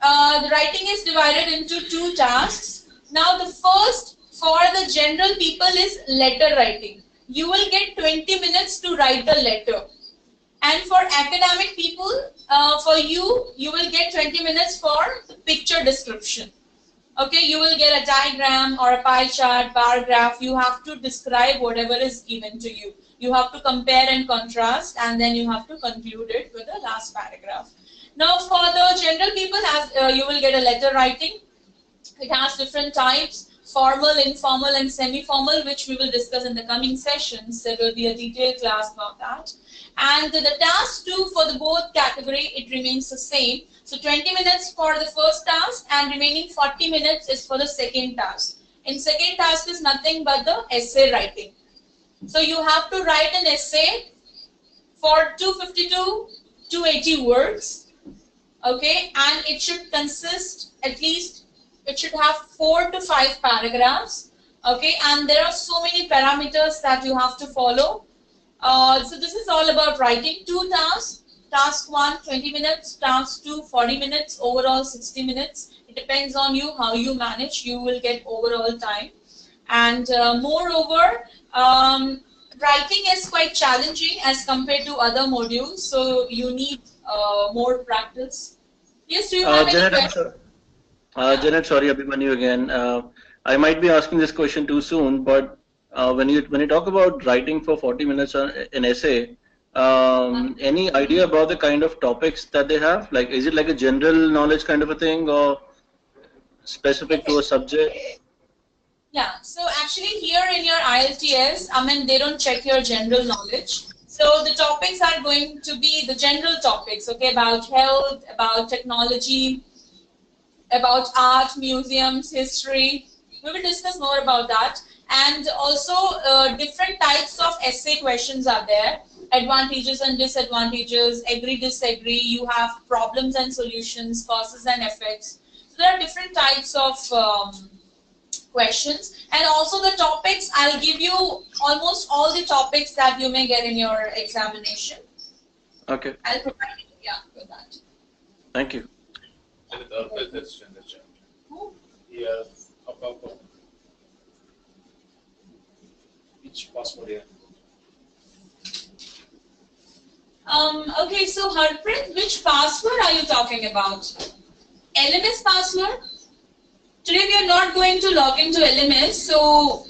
The writing is divided into 2 tasks. Now the first for the general people is letter writing. You will get 20 minutes to write the letter. And for academic people, for you will get 20 minutes for the picture description. Okay, you will get a diagram or a pie chart, bar graph. You have to describe whatever is given to you. You have to compare and contrast, and then you have to conclude it with the last paragraph. Now for the general people, as you will get a letter writing. It has different types, formal, informal, and semi-formal, which we will discuss in the coming sessions. There will be a detailed class about that. And the task 2 for the both category, it remains the same. So 20 minutes for the first task, and remaining 40 minutes is for the second task. In second task is nothing but the essay writing. So you have to write an essay for 252, 280 words. Okay, and it should consist at least, it should have 4 to 5 paragraphs. Okay, and there are so many parameters that you have to follow. So this is all about writing. 2 tasks, task 1 20 minutes, task 2 40 minutes, overall 60 minutes. It depends on you how you manage. You will get overall time. And moreover, writing is quite challenging as compared to other modules, so you need more practice. Yes, do you have any Janet, questions? Janet, sorry, Abhimanyu again. I might be asking this question too soon, but when you talk about writing for 40 minutes on an essay, any idea about the kind of topics that they have? Like, is it like a general knowledge kind of a thing, or specific to a subject? Yeah, so actually here in your IELTS, I mean, they don't check your general knowledge. So the topics are going to be the general topics, okay, about health, about technology, about art, museums, history. We will discuss more about that. And also different types of essay questions are there. Advantages and disadvantages, agree, disagree. You have problems and solutions, causes and effects. So there are different types of questions. And also the topics, I'll give you almost all the topics that you may get in your examination. Okay. I'll provide you, yeah, with that. Thank you. Yeah, which passport here? Okay, so Harpreet, which password are you talking about? LMS password? Today we are not going to log into LMS, so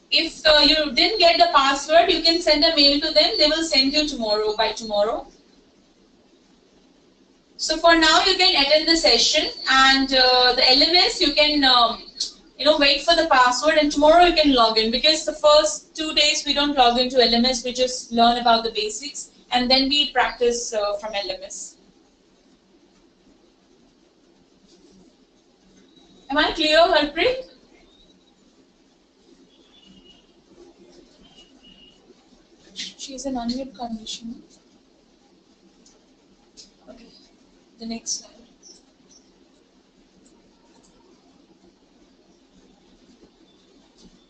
if you didn't get the password, you can send a mail to them. They will send you tomorrow, by tomorrow. So for now, you can attend the session, and the LMS, you can wait for the password, and tomorrow you can log in, because the first 2 days we don't log into LMS, we just learn about the basics, and then we practice from LMS. Am I clear, Harpreet? She is an unmute condition. Okay, the next slide.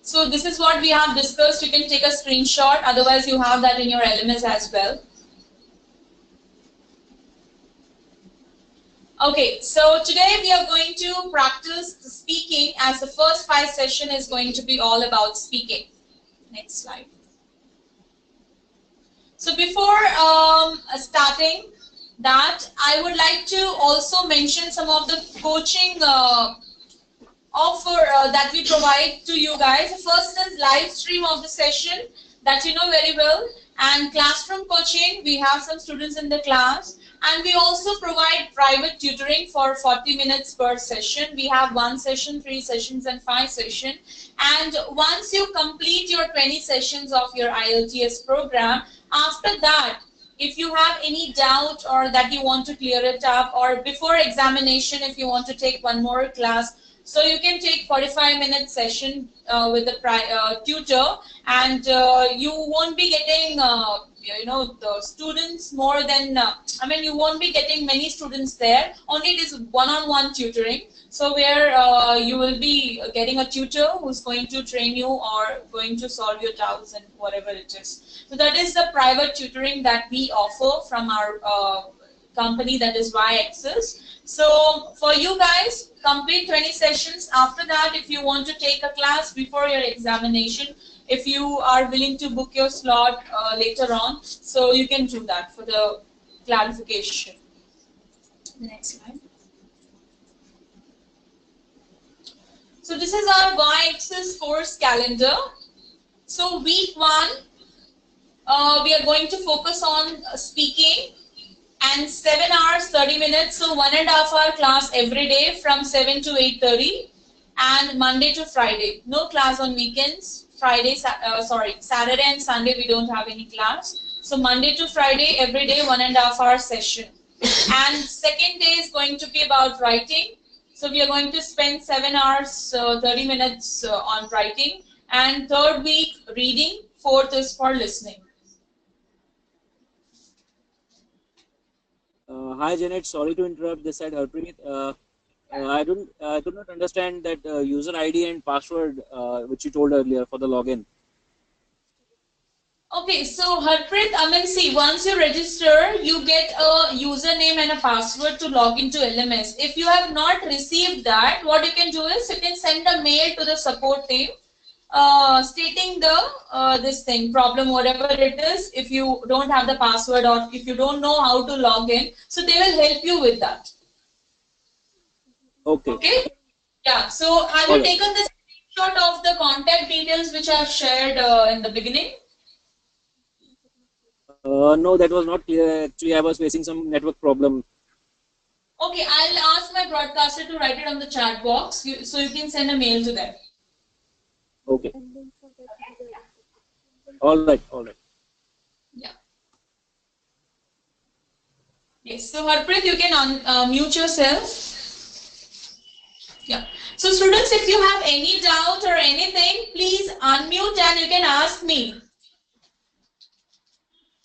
So this is what we have discussed. You can take a screenshot. Otherwise, you have that in your LMS as well. Okay, so today we are going to practice the speaking, as the first 5 session is going to be all about speaking. Next slide. So before starting that, I would like to also mention some of the coaching offer that we provide to you guys. The first is live stream of the session that you know very well, and classroom coaching. We have some students in the class, and we also provide private tutoring for 40 minutes per session. We have 1 session, 3 sessions, and 5 sessions. And once you complete your 20 sessions of your IELTS program, after that, if you have any doubt or that you want to clear it up, or before examination, if you want to take one more class, so you can take 45-minute session with the tutor, and you won't be getting the students more than you won't be getting many students there. Only it is one-on-one tutoring. So where you will be getting a tutor who's going to train you or going to solve your doubts and whatever it is. So that is the private tutoring that we offer from our company, that is Y-Access. So for you guys, complete 20 sessions. After that, if you want to take a class before your examination, if you are willing to book your slot later on, so you can do that for the clarification. Next slide. So this is our Y-Access course calendar. So week 1, we are going to focus on speaking, and 7 hours 30 minutes, so 1.5 hour class every day from 7 to 8:30, and Monday to Friday. No class on weekends. Saturday and Sunday we don't have any class. So Monday to Friday every day 1.5 hour session. And second day is going to be about writing. So we are going to spend 7 hours 30 minutes on writing, and third week reading, fourth is for listening. Hi Janet, sorry to interrupt. This side Harpreet. I do not understand that user ID and password which you told earlier for the login. Okay, so Harpreet, I mean, see, once you register, you get a username and a password to log into LMS. If you have not received that, what you can do is you can send a mail to the support team stating the this thing problem, whatever it is. If you don't have the password or if you don't know how to log in, so they will help you with that. Okay. Okay. Yeah. So have you All right. taken the screenshot of the contact details which I have shared in the beginning? No, that was not clear. Actually, I was facing some network problem. Okay, I'll ask my broadcaster to write it on the chat box, so you can send a mail to them. Okay. All right. All right. Yeah. Yes. So Harpreet, you can mute yourself. Yeah. So students, if you have any doubt or anything, please unmute and you can ask me.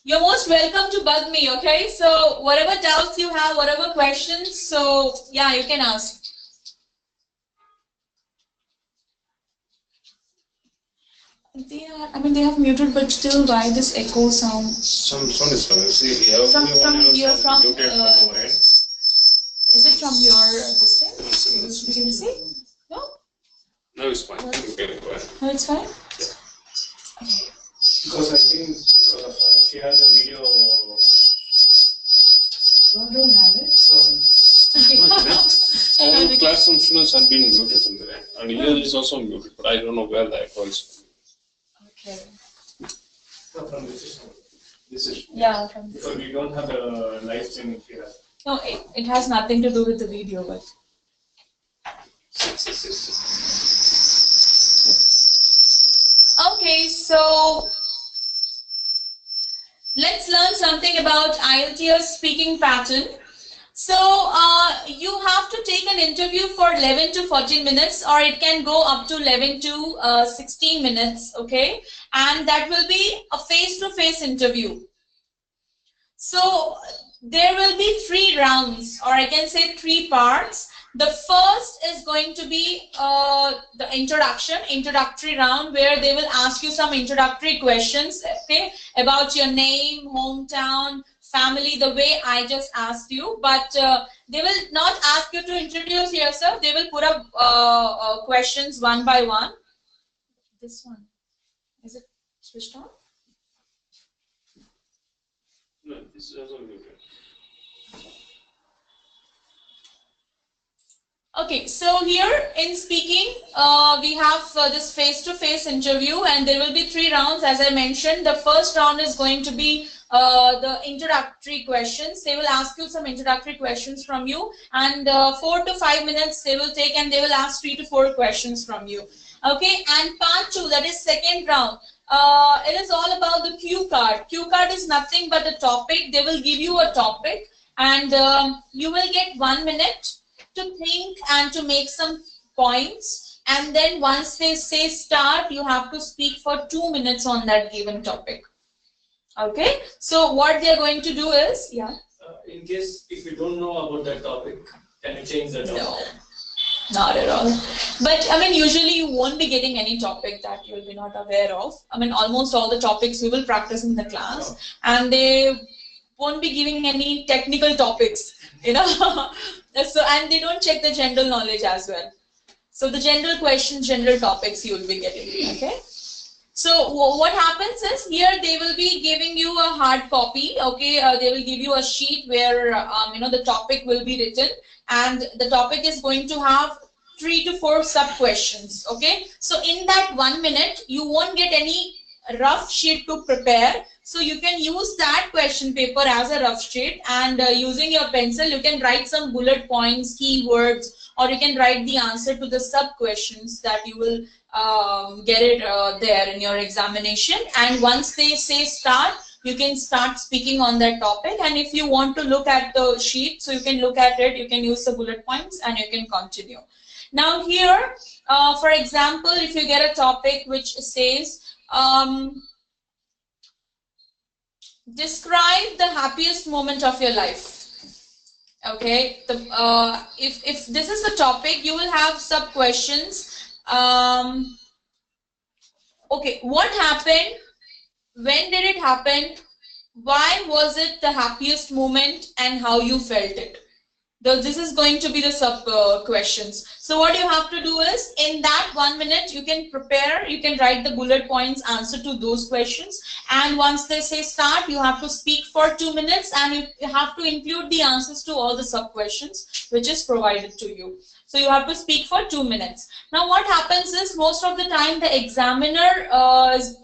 You're most welcome to bug me, okay? So whatever doubts you have, whatever questions, so yeah, you can ask. They are, I mean, they have muted, but still, why this echo sound? Some sound is coming. See, here From muted from from our end. is it from your this thing? Can you see? No? No, it's fine. You can go ahead. No, it's fine. Because I think because of, she has a video. No, I don't have it. All classroom students have been muted from there, and here is also muted, but I don't know where the echo is. Okay. So from this is. This is. Yeah, from this. Because we don't have a live streaming here. No, it has nothing to do with the video, but. Okay, so let's learn something about IELTS speaking pattern. So you have to take an interview for 11 to 14 minutes, or it can go up to 11 to 16 minutes, okay? And that will be a face-to-face interview. So there will be 3 rounds, or I can say 3 parts. The first is going to be the introductory round, where they will ask you some introductory questions, okay, about your name, hometown, family, the way I just asked you. But they will not ask you to introduce yourself. They will put up questions one by one. This one, is it switched on? No, this is also muted. Okay, so here in speaking, we have this face-to-face interview, and there will be 3 rounds, as I mentioned. The first round is going to be the introductory questions. They will ask you some introductory questions from you, and 4 to 5 minutes they will take, and they will ask 3 to 4 questions from you. Okay, and part 2, that is second round. It is all about the cue card. Cue card is nothing but a topic. They will give you a topic, and you will get 1 minute to think and to make some points, and then once they say start, you have to speak for 2 minutes on that given topic. Okay, so what they are going to do is, yeah. In case if you don't know about that topic, can you change the topic? No, not at all. But I mean, usually you won't be getting any topic that you will be not aware of. I mean, almost all the topics we will practice in the class, and they won't be giving any technical topics, you know. So, and they don't check the general knowledge as well. So the general questions, general topics you will be getting, okay. So what happens is, here they will be giving you a hard copy, okay. They will give you a sheet where you know, the topic will be written, and the topic is going to have 3 to 4 sub questions, okay. So in that 1 minute, you won't get any rough sheet to prepare. So you can use that question paper as a rough sheet, and using your pencil, you can write some bullet points, keywords, or you can write the answer to the sub questions that you will get it there in your examination. And once they say start, you can start speaking on that topic. And if you want to look at the sheet, so you can look at it, you can use the bullet points, and you can continue. Now here, for example, if you get a topic which says describe the happiest moment of your life. Okay, if this is the topic, you will have sub questions. Okay, what happened when did it happen, why was it the happiest moment, and how you felt it. This is going to be the sub questions. So what you have to do is, in that 1 minute, you can prepare, you can write the bullet points answer to those questions, and once they say start, you have to speak for 2 minutes, and you have to include the answers to all the sub questions which is provided to you. So you have to speak for 2 minutes. Now what happens is, most of the time the examiner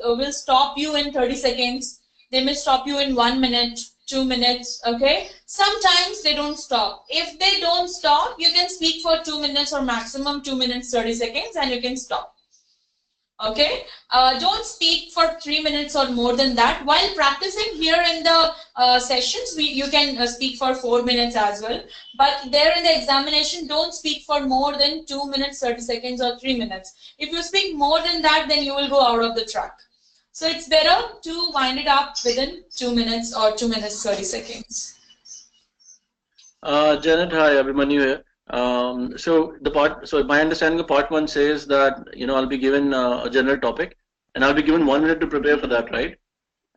will stop you in 30 seconds. They may stop you in 1 minute, 2 minutes, okay? Sometimes they don't stop. If they don't stop, you can speak for 2 minutes or maximum 2 minutes 30 seconds, and you can stop. Okay? Don't speak for 3 minutes or more than that. While practicing here in the sessions, you can speak for 4 minutes as well. But there in the examination, don't speak for more than 2 minutes 30 seconds or 3 minutes. If you speak more than that, then you will go out of the track. So it's better to wind it up within 2 minutes or 2 minutes 30 seconds. Janet, hi, Abhimanyu here. So my understanding of part 1 says that I'll be given a general topic, and I'll be given 1 minute to prepare for that, right?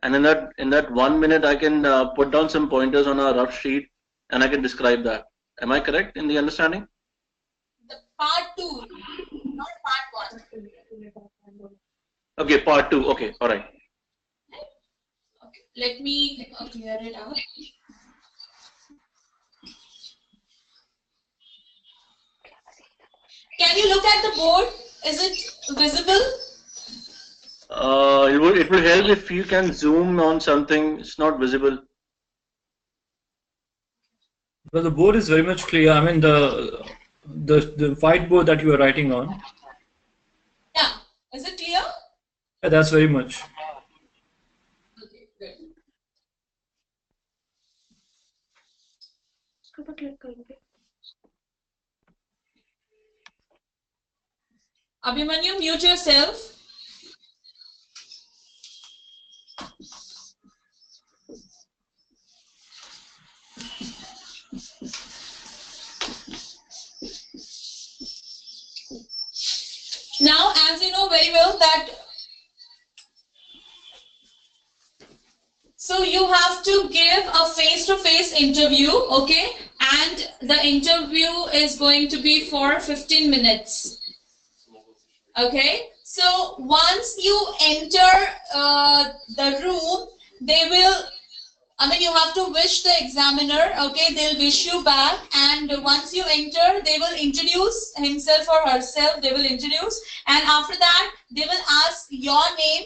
And in that 1 minute, I can put down some pointers on a rough sheet, and I can describe that. Am I correct in the understanding? Part 2, not part 1. Okay, part 2. Okay, all right. Okay, let me clear it out. Can you look at the board? Is it visible? It will help if you can zoom on something. It's not visible. Well, the board is very much clear. I mean, the whiteboard that you are writing on. Yeah. Is it clear? Yeah, that's very much. Okay, good. Abhimanyu, mute yourself. Now, as you know very well that, so you have to give a face-to-face interview, okay? And the interview is going to be for 15 minutes. Okay? So once you enter the room, they will, you have to wish the examiner, okay? They'll wish you back, and once you enter, they will introduce himself or herself, they will introduce, and after that, they will ask your name,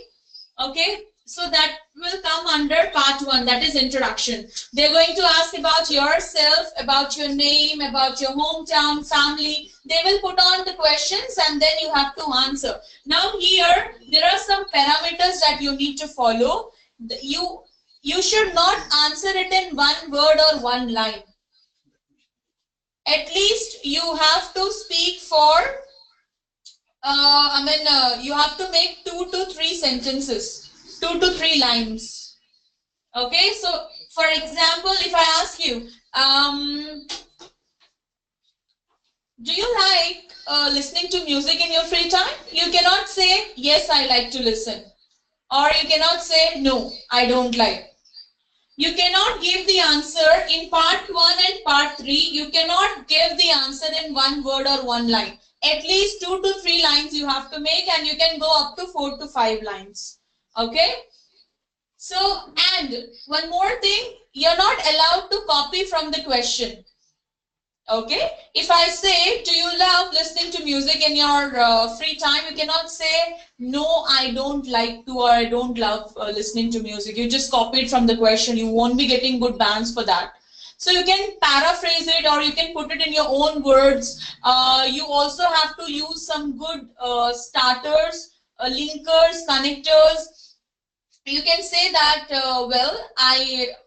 okay? So that will come under part 1, that is introduction. They're going to ask about yourself, about your name, about your hometown, family. They will put on the questions, and then you have to answer. Now here, there are some parameters that you need to follow. You should not answer it in 1 word or 1 line. At least you have to speak for, you have to make 2 to 3 sentences. 2 to 3 lines. Okay, so for example, if I ask you, do you like listening to music in your free time? You cannot say, yes, I like to listen. Or you cannot say, no, I don't like. You cannot give the answer in part 1 and part 3. You cannot give the answer in 1 word or 1 line. At least 2 to 3 lines you have to make, and you can go up to 4 to 5 lines. Okay? So, and one more thing, you're not allowed to copy from the question. Okay? If I say, do you love listening to music in your free time? You cannot say, no, I don't like to, or I don't love listening to music. You just copied from the question. You won't be getting good bands for that. So you can paraphrase it, or you can put it in your own words. You also have to use some good starters, linkers, connectors. You can say that,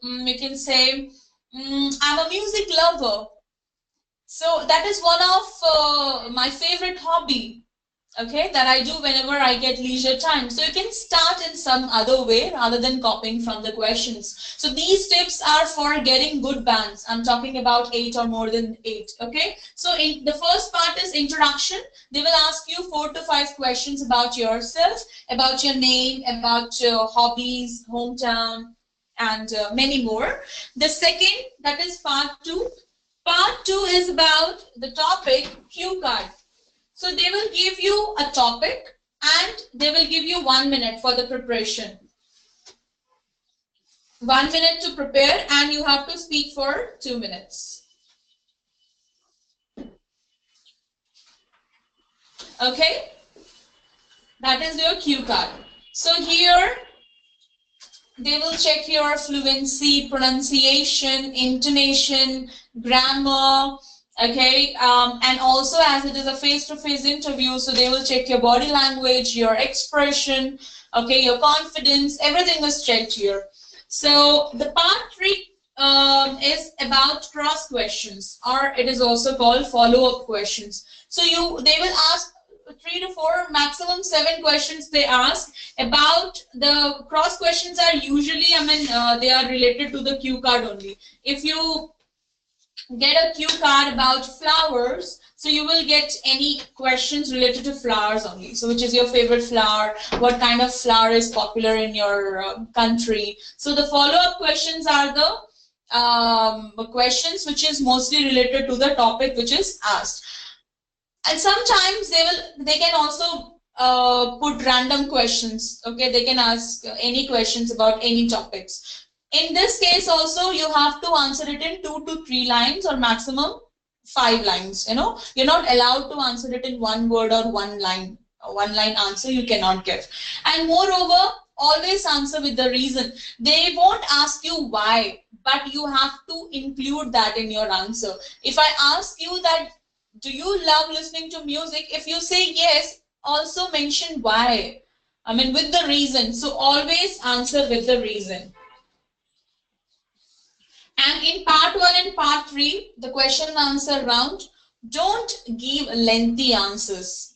you can say, I'm a music lover. So that is one of my favorite hobby. okay, that I do whenever I get leisure time. So you can start in some other way rather than copying from the questions. So these tips are for getting good bands. I'm talking about 8 or more than 8, okay? So in the first part is introduction. They will ask you 4 to 5 questions about yourself, about your name, about your hobbies, hometown, and many more. The second, that is part 2. Part 2 is about the topic cue card. So they will give you a topic and they will give you 1 minute for the preparation. 1 minute to prepare and you have to speak for 2 minutes. Okay? That is your cue card. So here they will check your fluency, pronunciation, intonation, grammar, okay, and also as it is a face-to-face interview, so they will check your body language, your expression, okay, your confidence, everything is checked here. So the part 3 is about cross questions, or it is also called follow-up questions. So they will ask 3 to 4, maximum 7 questions they ask about. The cross questions are usually, they are related to the cue card only. If you get a cue card about flowers, so you will get any questions related to flowers only. So which is your favorite flower? What kind of flower is popular in your country? So the follow-up questions are the questions which is mostly related to the topic which is asked. And sometimes they can also put random questions. Okay, they can ask any questions about any topics. In this case also you have to answer it in 2 to 3 lines or maximum 5 lines. You know, you're not allowed to answer it in 1 word or 1 line. A 1 line answer you cannot give. And moreover, always answer with the reason. They won't ask you why, but you have to include that in your answer. If I ask you that, do you love listening to music? If you say yes, also mention why. With the reason. So always answer with the reason. And in part 1 and part 3, the question and answer round, don't give lengthy answers.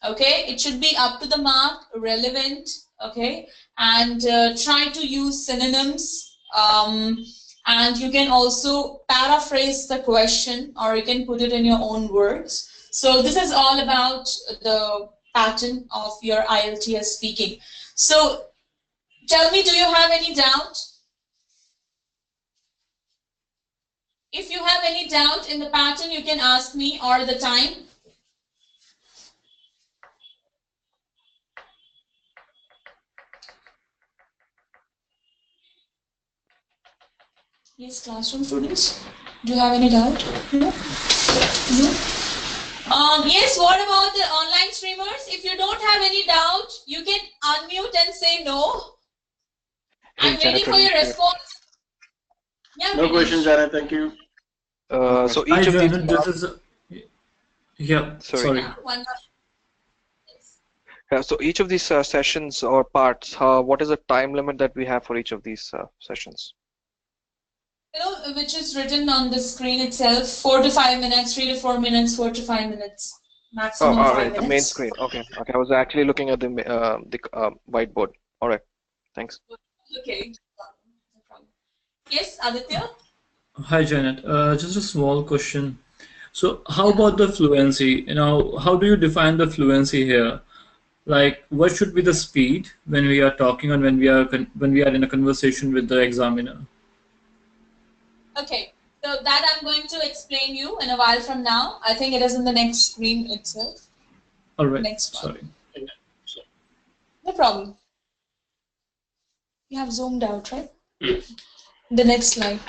Okay, it should be up to the mark, relevant. Okay, and try to use synonyms. And you can also paraphrase the question, or you can put it in your own words. So this is all about the pattern of your IELTS speaking. So tell me, do you have any doubt? If you have any doubt in the pattern, you can ask me or the time. Yes, classroom students. Do you have any doubt? No? No? Yes, what about the online streamers? If you don't have any doubt, you can unmute and say no. I'm waiting for your response. Yeah, no questions, Janet. Thank you. So each of these. This is. Yeah. Sorry. So each of these sessions or parts, what is the time limit that we have for each of these sessions? You know, which is written on the screen itself, 4 to 5 minutes, 3 to 4 minutes, 4 to 5 minutes, maximum 5 minutes. The main screen. Okay. I was actually looking at the whiteboard. All right. Thanks. Okay. No problem. Yes, Aditya? Hi, Janet. Just a small question. So how about the fluency? You know, how do you define the fluency here? Like, what should be the speed when we are talking and when we are in a conversation with the examiner? Okay, so that I'm going to explain you in a while from now. I think it is in the next screen itself. All right. Next one. Sorry. No problem. You have zoomed out, right? The next slide.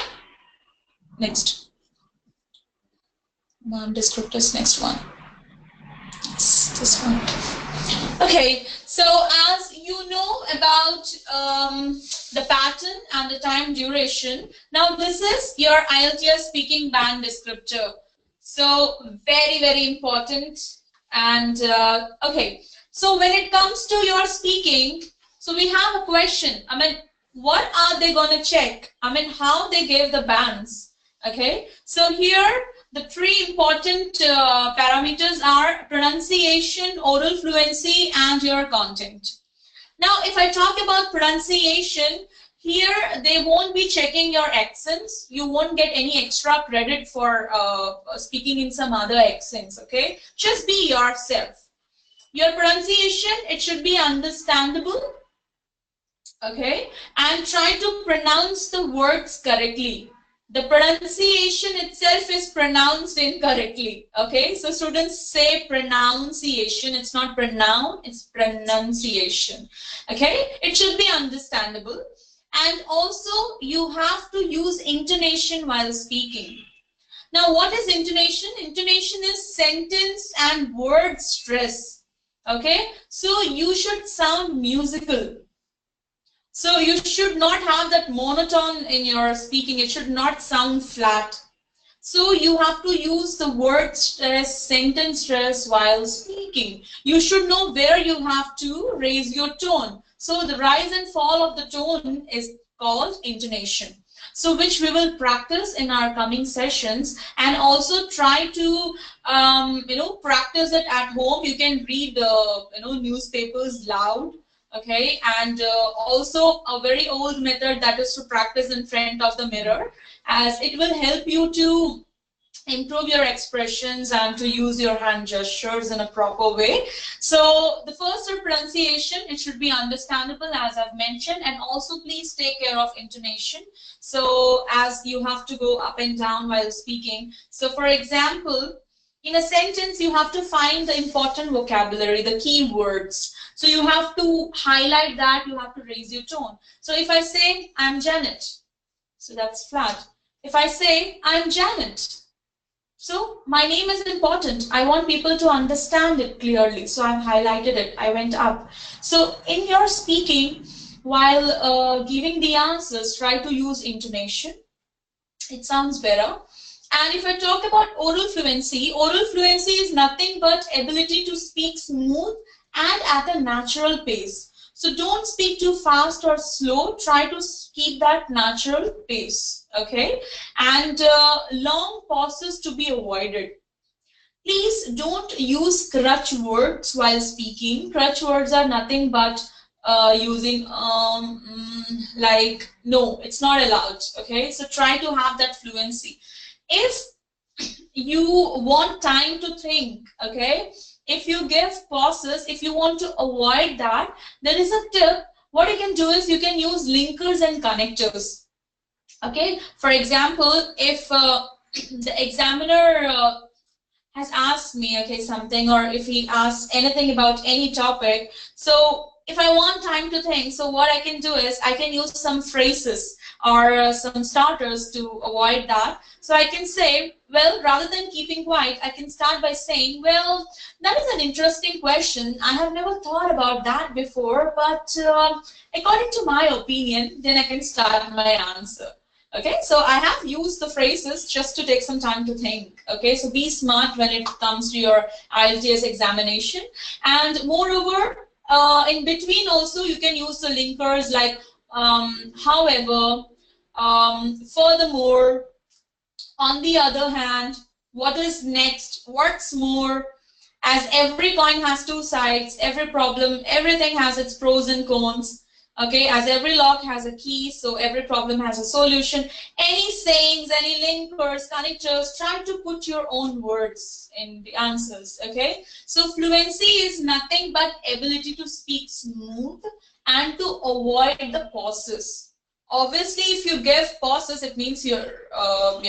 Next. Non-descriptors, next one. It's this one. Okay, so as you know about the pattern and the time duration, now this is your IELTS speaking band descriptor. So very, very important. And okay, so when it comes to your speaking, so we have a question. What are they going to check? How they gave the bands. Okay, so here The three important parameters are pronunciation, oral fluency, and your content. Now, if I talk about pronunciation, here they won't be checking your accents. You won't get any extra credit for speaking in some other accents, okay? Just be yourself. Your pronunciation, it should be understandable, okay? And try to pronounce the words correctly. The pronunciation itself is pronounced incorrectly, okay? So students say pronunciation, it's not pronoun, it's pronunciation, okay? It should be understandable. And also you have to use intonation while speaking. Now what is intonation? Intonation is sentence and word stress, okay? So you should sound musical. So you should not have that monotone in your speaking. It should not sound flat. So you have to use the word stress, sentence stress while speaking. You should know where you have to raise your tone. So the rise and fall of the tone is called intonation. So which we will practice in our coming sessions, and also try to practice it at home. You can read newspapers loud. Okay, and also a very old method, that is to practice in front of the mirror, as it will help you to improve your expressions and to use your hand gestures in a proper way. So the first is pronunciation. It should be understandable, as I've mentioned, and also please take care of intonation. So as you have to go up and down while speaking. So for example, in a sentence, you have to find the important vocabulary, the key words. So you have to highlight that, you have to raise your tone. So if I say, I'm Janet, so that's flat. If I say, I'm Janet, so my name is important. I want people to understand it clearly. So I've highlighted it, I went up. So in your speaking, while giving the answers, try to use intonation. It sounds better. And if I talk about oral fluency is nothing but ability to speak smooth and at a natural pace. So don't speak too fast or slow. Try to keep that natural pace, okay? And long pauses to be avoided. Please don't use crutch words while speaking. Crutch words are nothing but using like no, it's not allowed, okay? So try to have that fluency. If you want time to think, okay, if you give pauses, if you want to avoid that, there is a tip. What you can do is you can use linkers and connectors, okay? For example, if the examiner has asked me, okay, something, or if he asks anything about any topic, so if I want time to think, so what I can do is I can use some phrases or some starters to avoid that. So I can say, well, rather than keeping quiet, I can start by saying, well, that is an interesting question. I have never thought about that before, but according to my opinion, then I can start my answer. Okay, so I have used the phrases just to take some time to think. Okay, so be smart when it comes to your IELTS examination. And moreover, in between also you can use the linkers like however, furthermore, on the other hand, what is next, what's more, as every coin has two sides, every problem, everything has its pros and cons. Okay, as every lock has a key, so every problem has a solution. Any sayings, any linkers, connectors, try to put your own words in the answers, okay? So fluency is nothing but ability to speak smooth and to avoid the pauses. Obviously, if you give pauses, it means you're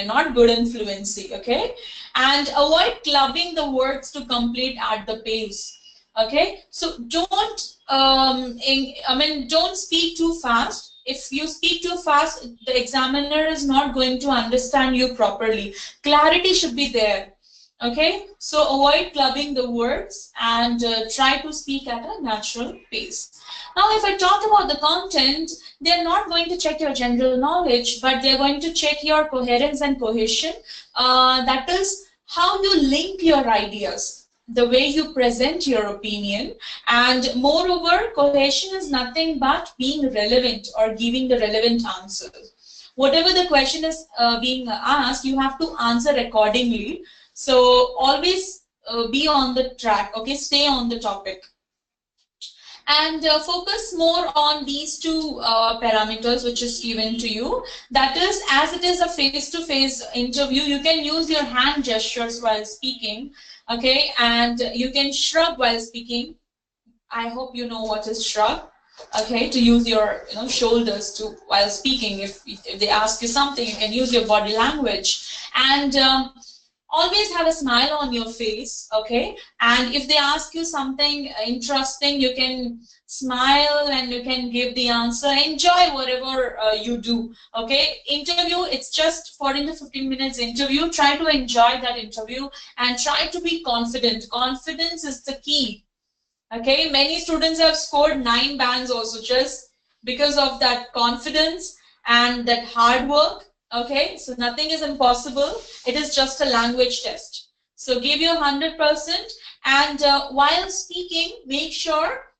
not good in fluency, okay? And avoid clubbing the words to complete at the pace. Okay, so don't don't speak too fast. If you speak too fast, the examiner is not going to understand you properly. Clarity should be there. Okay, so avoid clubbing the words and try to speak at a natural pace. Now, if I talk about the content, they're not going to check your general knowledge, but they're going to check your coherence and cohesion. That is how you link your ideas, the way you present your opinion, and moreover, cohesion is nothing but being relevant or giving the relevant answers. whatever the question is being asked, you have to answer accordingly. So always be on the track, okay? Stay on the topic. And focus more on these two parameters which is given to you. That is, as it is a face-to-face interview, you can use your hand gestures while speaking, okay? And you can shrug while speaking. I hope you know what is shrug, okay? To use your shoulders to while speaking. If they ask you something, you can use your body language. And always have a smile on your face, okay? And if they ask you something interesting, you can smile and you can give the answer. Enjoy whatever you do, okay? Interview, it's just 14 to 15 minutes interview. Try to enjoy that interview and try to be confident. Confidence is the key, okay? Many students have scored 9 bands also just because of that confidence and that hard work. Okay, so nothing is impossible. It is just a language test. So give your 100%, and while speaking, make sure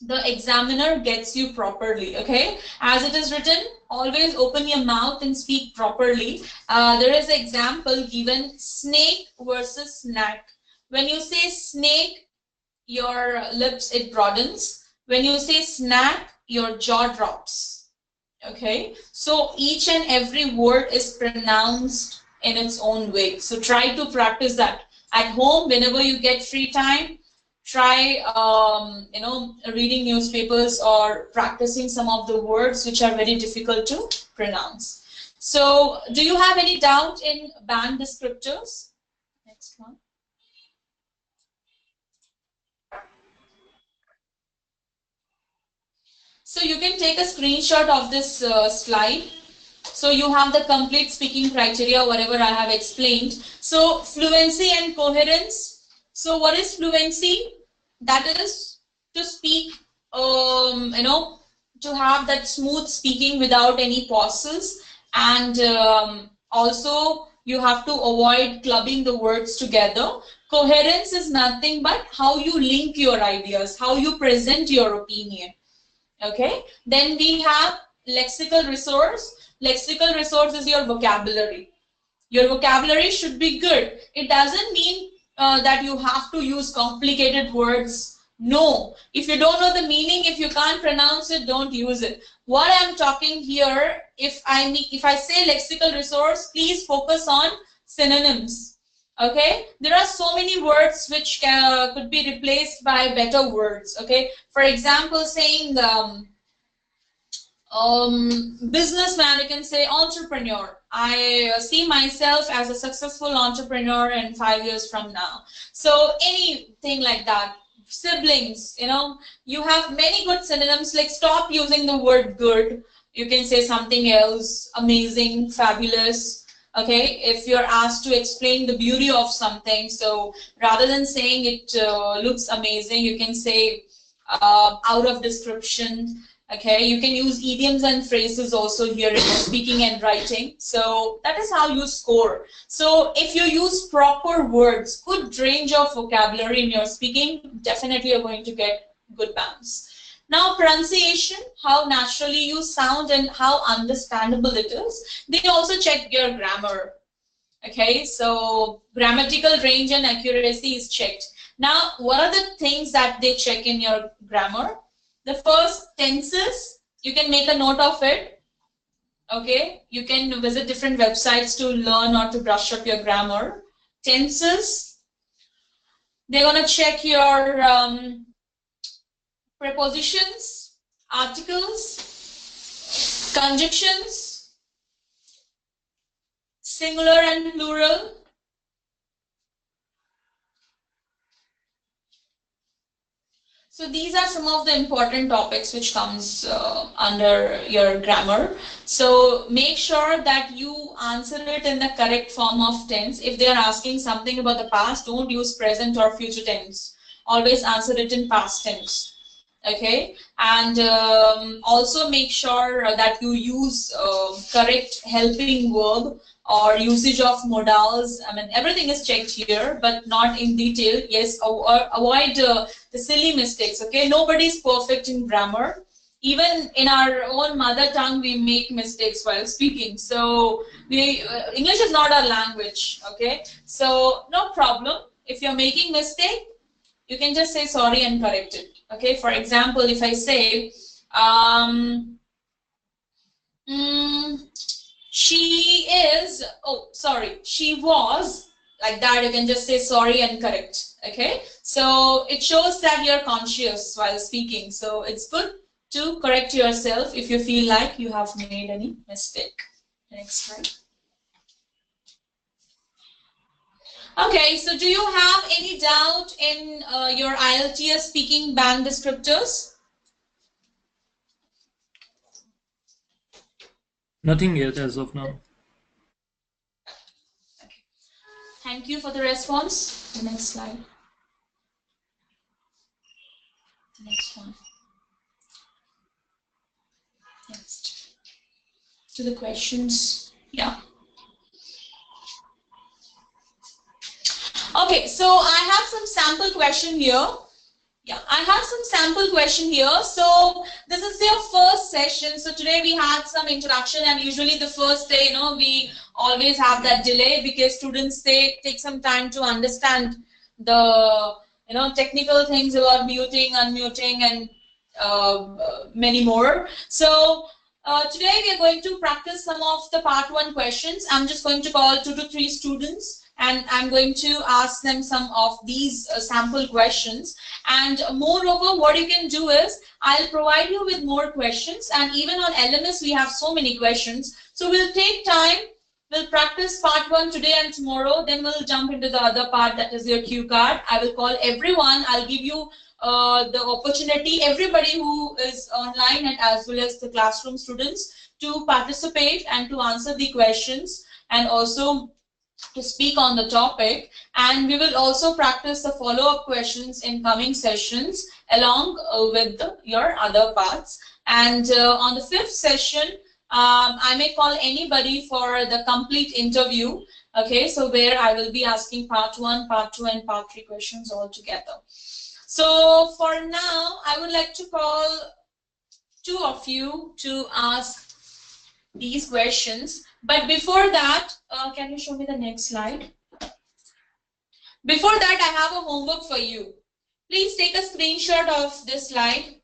the examiner gets you properly. Okay, as it is written, always open your mouth and speak properly. There is an example given: snake versus snack. When you say snake, your lips it broadens. When you say snack, your jaw drops. Okay, so each and every word is pronounced in its own way. So try to practice that at home whenever you get free time. Try reading newspapers or practicing some of the words which are very difficult to pronounce. So do you have any doubt in band descriptors? Next one. So you can take a screenshot of this slide. So you have the complete speaking criteria, whatever I have explained. So fluency and coherence. So what is fluency? That is to speak, to have that smooth speaking without any pauses. And also you have to avoid clubbing the words together. Coherence is nothing but how you link your ideas, how you present your opinion. Okay, then we have lexical resource. Lexical resource is your vocabulary. Your vocabulary should be good. It doesn't mean that you have to use complicated words. No, if you don't know the meaning, if you can't pronounce it, don't use it. What I'm talking here, if I say lexical resource, please focus on synonyms. Okay, there are so many words which could be replaced by better words. Okay, for example, saying businessman, you can say entrepreneur. I see myself as a successful entrepreneur in 5 years from now. So anything like that. Siblings, you have many good synonyms. Like, stop using the word good. You can say something else: amazing, fabulous. Okay, if you're asked to explain the beauty of something, so rather than saying it looks amazing, you can say out of description. Okay, you can use idioms and phrases also here in speaking and writing. So that is how you score. So if you use proper words, good range of vocabulary in your speaking, definitely you're going to get good bands. Now, pronunciation, how naturally you sound and how understandable it is. They also check your grammar. Okay, so grammatical range and accuracy is checked. Now, what are the things that they check in your grammar? The first, tenses. You can make a note of it. Okay, you can visit different websites to learn or to brush up your grammar. Tenses. They're going to check your prepositions, articles, conjunctions, singular and plural. So these are some of the important topics which comes under your grammar. So make sure that you answer it in the correct form of tense. If they are asking something about the past, don't use present or future tense. Always answer it in past tense. Okay, and also make sure that you use correct helping verb or usage of modals. I mean, everything is checked here, but not in detail. Yes, avoid the silly mistakes. Okay, nobody is perfect in grammar. even in our own mother tongue we make mistakes while speaking. So English is not our language, okay? So no problem. If you're making mistake, you can just say sorry and correct it. Okay, for example, if I say she is, oh sorry, she was, like that, you can just say sorry and correct. Okay, so it shows that you're conscious while speaking. So it's good to correct yourself if you feel like you have made any mistake. Next slide. Okay, so do you have any doubt in your IELTS speaking band descriptors? Nothing yet as of now. Thank you for the response. The next slide. The next one. Next. To the questions. Yeah. Okay, so I have some sample question here. Yeah, I have some sample question here. So this is your first session. So today we had some introduction, and usually the first day, we always have that delay because students take some time to understand the technical things about muting, unmuting, and many more. So today we are going to practice some of the part 1 questions. I'm just going to call 2 to 3 students, and I'm going to ask them some of these sample questions. And moreover, what you can do is I'll provide you with more questions, and even on LMS we have so many questions. So we'll take time, we'll practice part 1 today and tomorrow, then we'll jump into the other part, that is your cue card. I will call everyone, I'll give you the opportunity, everybody who is online and as well as the classroom students, to participate and to answer the questions and also to speak on the topic. And we will also practice the follow-up questions in coming sessions along with your other parts. And on the 5th session, I may call anybody for the complete interview. Okay, so where I will be asking part 1, part 2, and part 3 questions all together. So for now, I would like to call 2 of you to ask these questions. But before that, can you show me the next slide? Before that, I have a homework for you. Please take a screenshot of this slide.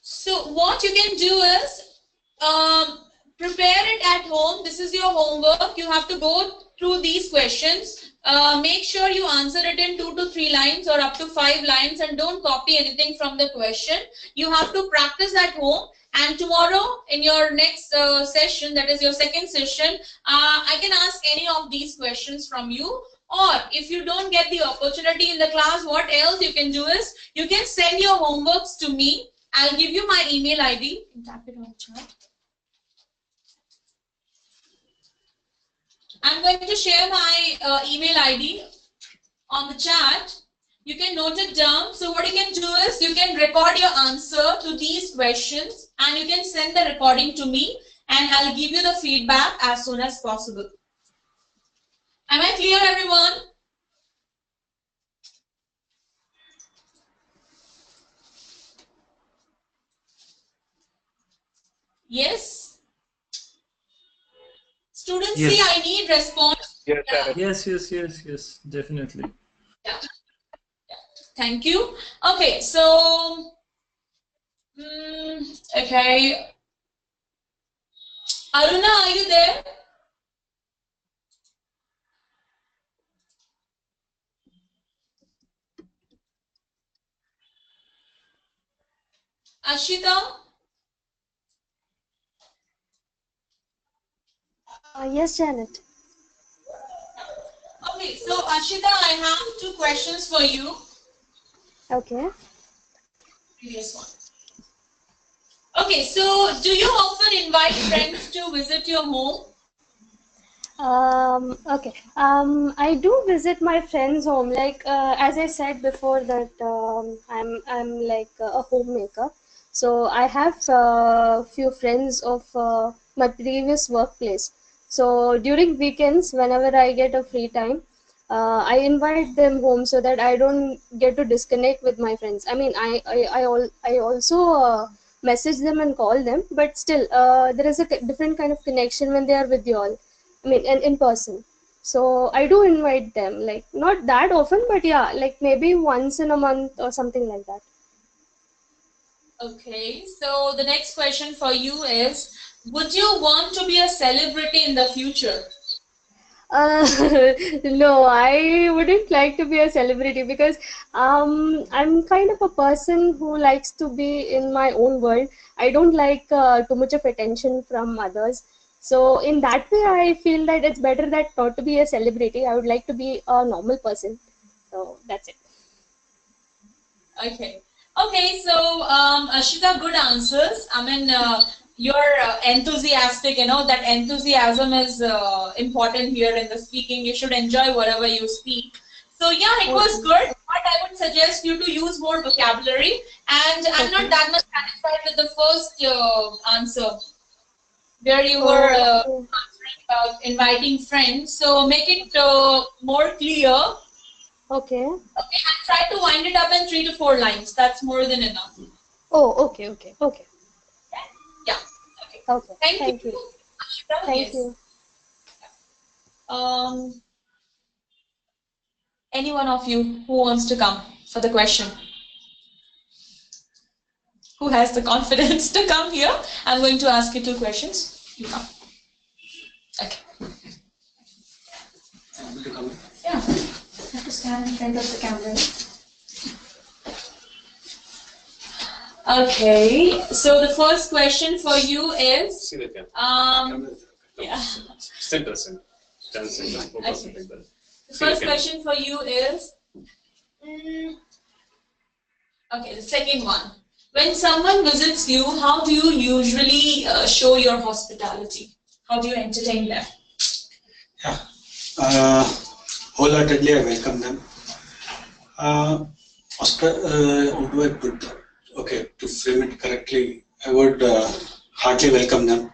So what you can do is prepare it at home. This is your homework. You have to go through these questions. Make sure you answer it in 2 to 3 lines or up to 5 lines, and don't copy anything from the question. You have to practice at home, and tomorrow in your next session, that is your second session, I can ask any of these questions from you. Or if you don't get the opportunity in the class, what else you can do is you can send your homeworks to me. I'll give you my email ID. You can tap it on the chat. I'm going to share my email ID on the chat. You can note it down. So what you can do is you can record your answer to these questions and you can send the recording to me, and I'll give you the feedback as soon as possible. Am I clear, everyone? Yes? Students, Yes. see, I need response. Yes, definitely. Yeah. Thank you. Okay, so, okay. Aruna, are you there? Ashita? Yes, Janet. Okay, so Ashita, I have 2 questions for you. Okay. Previous one. Okay, so do you often invite friends to visit your home? Okay. I do visit my friend's home. Like as I said before that I'm like a homemaker. So I have few friends of my previous workplace. So during weekends, whenever I get a free time, I invite them home so that I don't get to disconnect with my friends. I mean, I also message them and call them, but still, there is a different kind of connection when they are with you all. I mean, and in person. So I do invite them, like not that often, but yeah, like maybe once in a month or something like that. Okay, so the next question for you is, would you want to be a celebrity in the future? Uh, no, I wouldn't like to be a celebrity because I'm kind of a person who likes to be in my own world. I don't like too much of attention from others. So in that way, I feel that it's better that not to be a celebrity. I would like to be a normal person. So that's it. Okay. Okay, so Ashita, good answers. I mean, you're enthusiastic, you know, that enthusiasm is important here in the speaking. You should enjoy whatever you speak. So yeah, it was good, but I would suggest you to use more vocabulary. And I'm not that much satisfied with the first answer, where you were answering about inviting friends. So make it more clear. Okay. Okay, and try to wind it up in 3 to 4 lines. That's more than enough. Oh, okay, okay, okay. Yeah. Okay. Thank you. Ashita. Thank Yes. you. Any one of you who wants to come for the question? Who has the confidence to come here? I'm going to ask you 2 questions. You come. Okay. Yeah. You have to stand in front of the camera. Okay, so the first question for you is, yeah. Center. Okay. The first question for you is, okay, the second one. When someone visits you, how do you usually show your hospitality? How do you entertain them? Wholeheartedly, I welcome them. How do I put that? Okay, to frame it correctly, I would heartily welcome them,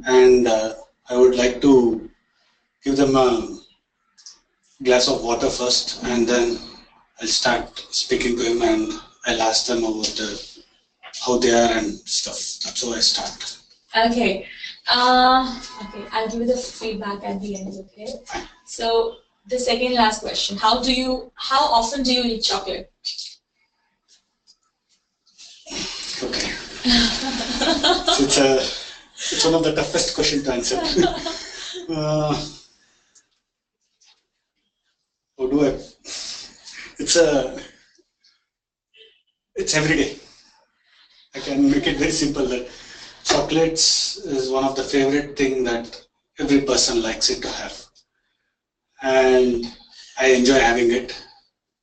and I would like to give them a glass of water first, and then I'll start speaking to him, and I'll ask them about how they are and stuff. That's how I start. Okay. Okay, I'll give you the feedback at the end, okay? So the second last question. How often do you eat chocolate? Okay. So it's one of the toughest questions to answer. How do I? It's every day. I can make it very simple that chocolates is one of the favorite thing that every person likes it to have, and I enjoy having it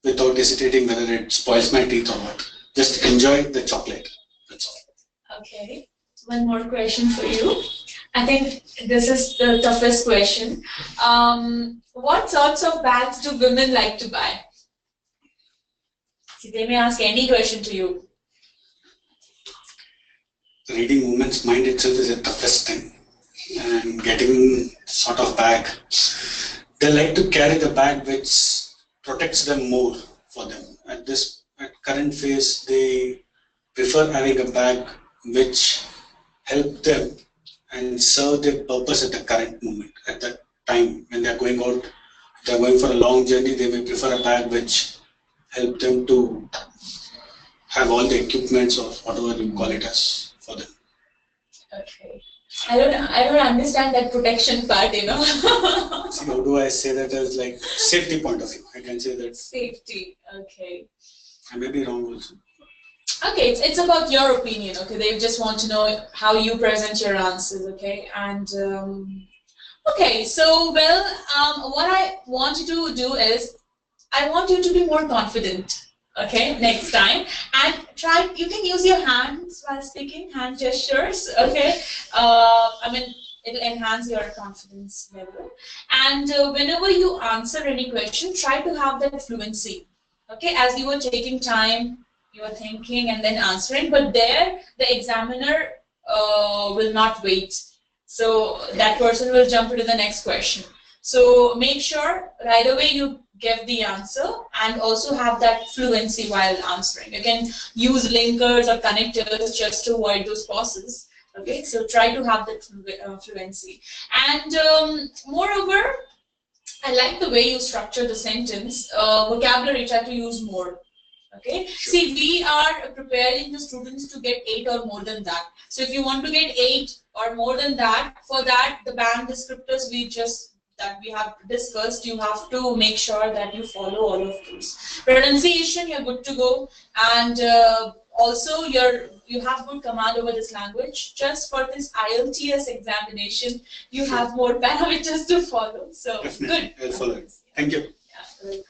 without hesitating whether it spoils my teeth or what. Just enjoy the chocolate. That's all. Okay. One more question for you. I think this is the toughest question. What sorts of bags do women like to buy? See, they may ask any question to you. Reading women's mind itself is the toughest thing, and getting sort of bag. They like to carry the bag which protects them more for them. At current phase, they prefer having a bag which help them and serve their purpose at the current moment. At that time when they are going out, if they are going for a long journey, they may prefer a bag which help them to have all the equipments or whatever you call it as for them. Okay. I don't understand that protection part, you know. See, how do I say that as like safety point of view? I can say that. Safety. Okay. I may be wrong also. Okay, it's about your opinion. Okay, they just want to know how you present your answers. Okay, and okay, so well, what I want you to do is, I want you to be more confident. Okay, next time, and try. You can use your hands while speaking, hand gestures. Okay, I mean it'll enhance your confidence level. And whenever you answer any question, try to have that fluency. Okay, as you were taking time, you are thinking and then answering, but there the examiner will not wait. So that person will jump into the next question. So make sure right away you give the answer and also have that fluency while answering. You can use linkers or connectors just to avoid those pauses. Okay, so try to have that fluency. And moreover, I like the way you structure the sentence. Vocabulary, try to use more. Okay. Sure. See, we are preparing the students to get 8 or more than that. So if you want to get 8 or more than that, for that the band descriptors that we have discussed, you have to make sure that you follow all of those. Pronunciation, you're good to go, and also you have good command over this language. Just for this IELTS examination, you have more parameters to follow. So definitely. Good. I'll follow it. Thank you. Yeah.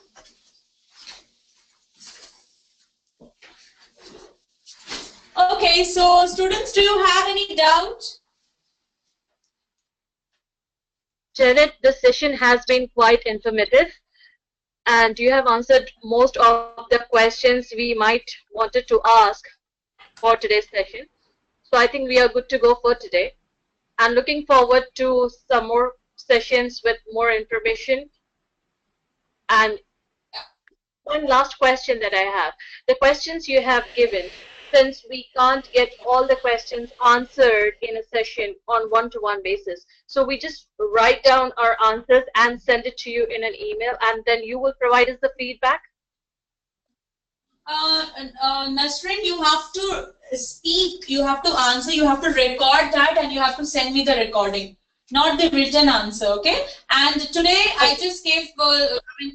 Okay, so students, do you have any doubt? Janet, the session has been quite informative, and you have answered most of the questions we might wanted to ask for today's session. So I think we are good to go for today. I'm looking forward to some more sessions with more information. And one last question that I have. The questions you have given, since we can't get all the questions answered in a session on one-to-one basis, so we just write down our answers and send it to you in an email, and then you will provide us the feedback? Nasrin, you have to speak, you have to answer, you have to record that, and you have to send me the recording, not the written answer, okay? And today I just gave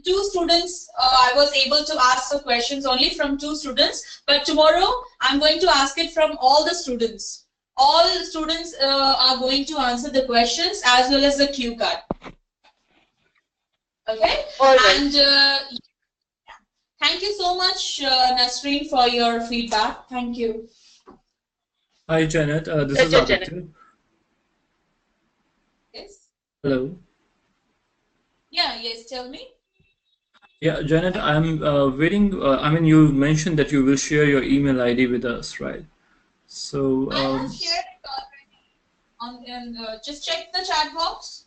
2 students, I was able to ask the questions only from 2 students, but tomorrow I'm going to ask it from all the students. All students are going to answer the questions as well as the cue card. Okay? All right. And thank you so much, Nasreen, for your feedback. Thank you. Hi, Janet. This is Aditya. Yes. Hello. Yeah. Yes. Tell me. Yeah, Janet, I'm waiting. I mean, you mentioned that you will share your email ID with us, right? So. I have shared it already. And just check the chat box.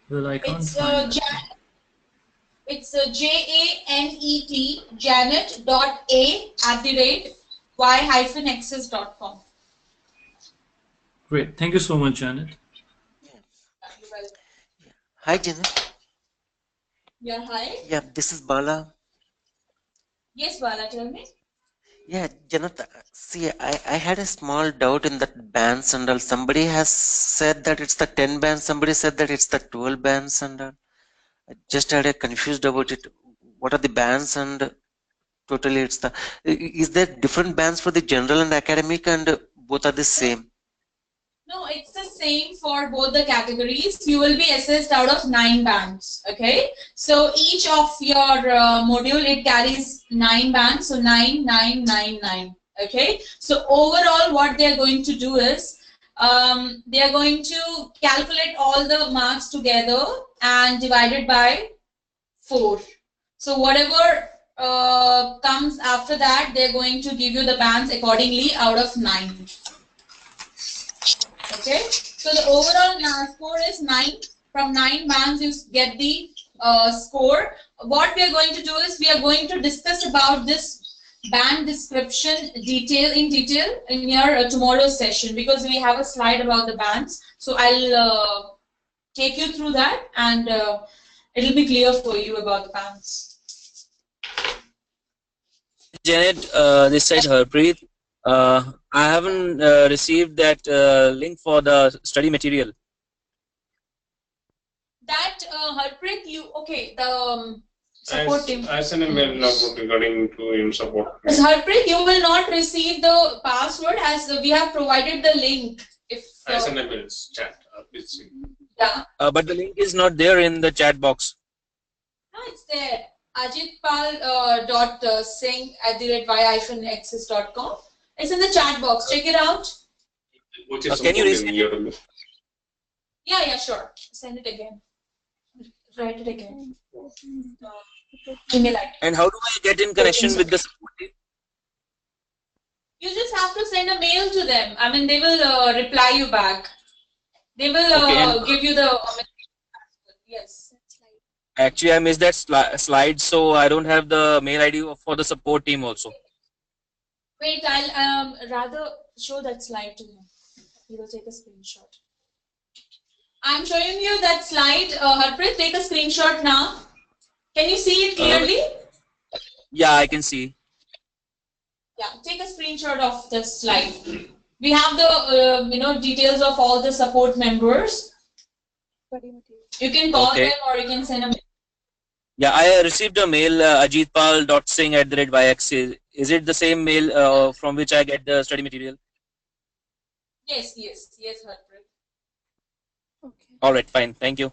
Well, I can't It's find it. It's JANET janet.a@y-access.com. Great. Thank you so much, Janet. Hi, Janet. Yeah, hi. Yeah, this is Bala. Yes, Bala, tell me. Yeah, Janet, see, I had a small doubt in that bands and all. Somebody has said that it's the 10 bands, somebody said that it's the 12 bands and all. I just had a confused about it. What are the bands and totally it's the... Is there different bands for the general and academic and both are the same? No, it's the same for both the categories. You will be assessed out of 9 bands. Okay, so each of your module, it carries 9 bands, so 9, 9, 9, 9. Okay, so overall what they are going to do is they are going to calculate all the marks together and divide it by 4. So whatever comes after that, they're going to give you the bands accordingly out of 9. Okay, so the overall score is 9. From 9 bands, you get the score. What we are going to do is we are going to discuss about this band description in detail in your tomorrow's session, because we have a slide about the bands. So I'll take you through that, and it'll be clear for you about the bands. Janet, this side Harpreet. I haven't received that link for the study material. That Harpreet, the support team. I sent a mail now regarding to him support. Harpreet, you will not receive the password as we have provided the link. If I sent a mail chat. Please see. Yeah. But the link is not there in the chat box. No, it's there. ajitpal.singh@y-access.com. It's in the chat box. Check it out. Can you resend? Yeah, sure. Send it again. Write it again. Email ID. And how do I get in connection with the support team? You just have to send a mail to them. I mean, they will reply you back. They will Okay. give you the yes. Actually, I missed that slide, so I don't have the mail ID for the support team also. Wait, I'll rather show that slide to him. He will take a screenshot. I'm showing you that slide. Harpreet, take a screenshot now. Can you see it clearly? Yeah, I can see. Yeah, take a screenshot of this slide. We have the details of all the support members. You can call them or you can send a mail. Yeah, I received a mail, ajitpal.singh@yx. Is it the same mail from which I get the study material? Yes, Harpreet. All right, fine. Thank you.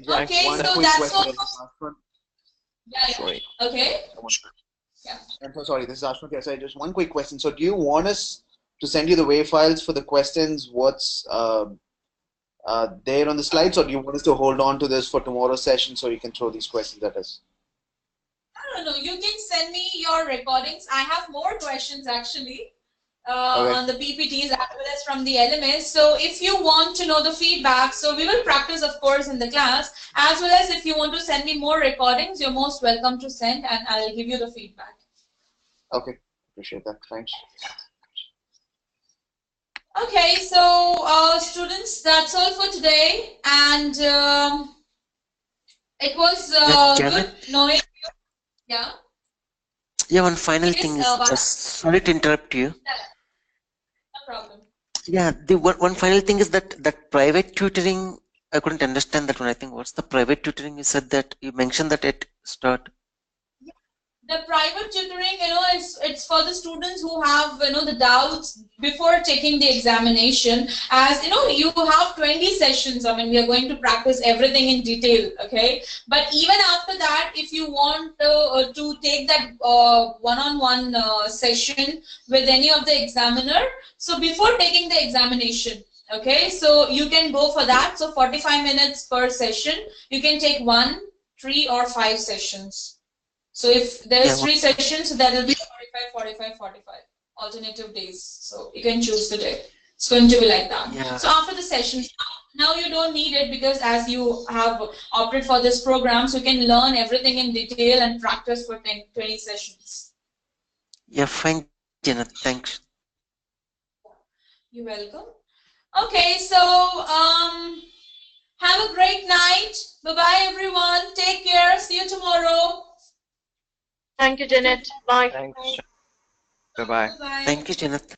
Okay, so that's all. Yeah. Okay. Yeah. I'm so sorry, this is Ashwin. Yes, just one quick question. So do you want us to send you the WAV files for the questions, what's there on the slides, or do you want us to hold on to this for tomorrow's session so you can throw these questions at us? I don't know. You can send me your recordings. I have more questions actually on the PPTs as well as from the LMS. So if you want to know the feedback, so we will practice, of course, in the class, as well as if you want to send me more recordings, you're most welcome to send and I'll give you the feedback. Okay, appreciate that. Thanks. Okay, so students, that's all for today, and it was good knowing you. Yeah. Yeah, one final Yes, thing is, sorry to interrupt you. No problem. Yeah, the one final thing is that private tutoring, I couldn't understand that one. I think what's the private tutoring? You said that you mentioned that at start. The private tutoring, it's for the students who have, the doubts before taking the examination. As you have 20 sessions. I mean, we are going to practice everything in detail, okay? But even after that, if you want to take that one-on-one session with any of the examiner, so before taking the examination, okay, so you can go for that. So 45 minutes per session, you can take 1, 3, or 5 sessions. So if there's 3 sessions, that will be 45, 45 alternative days. So you can choose the day. It's going to be like that. Yeah. So after the sessions, now you don't need it because as you have opted for this program, so you can learn everything in detail and practice for 20 sessions. Yeah, fine, Janet. Thanks. You're welcome. Okay, so have a great night. Bye-bye, everyone. Take care. See you tomorrow. Thank you, Janet. Bye. Thanks. Bye-bye. Thank you, Janet.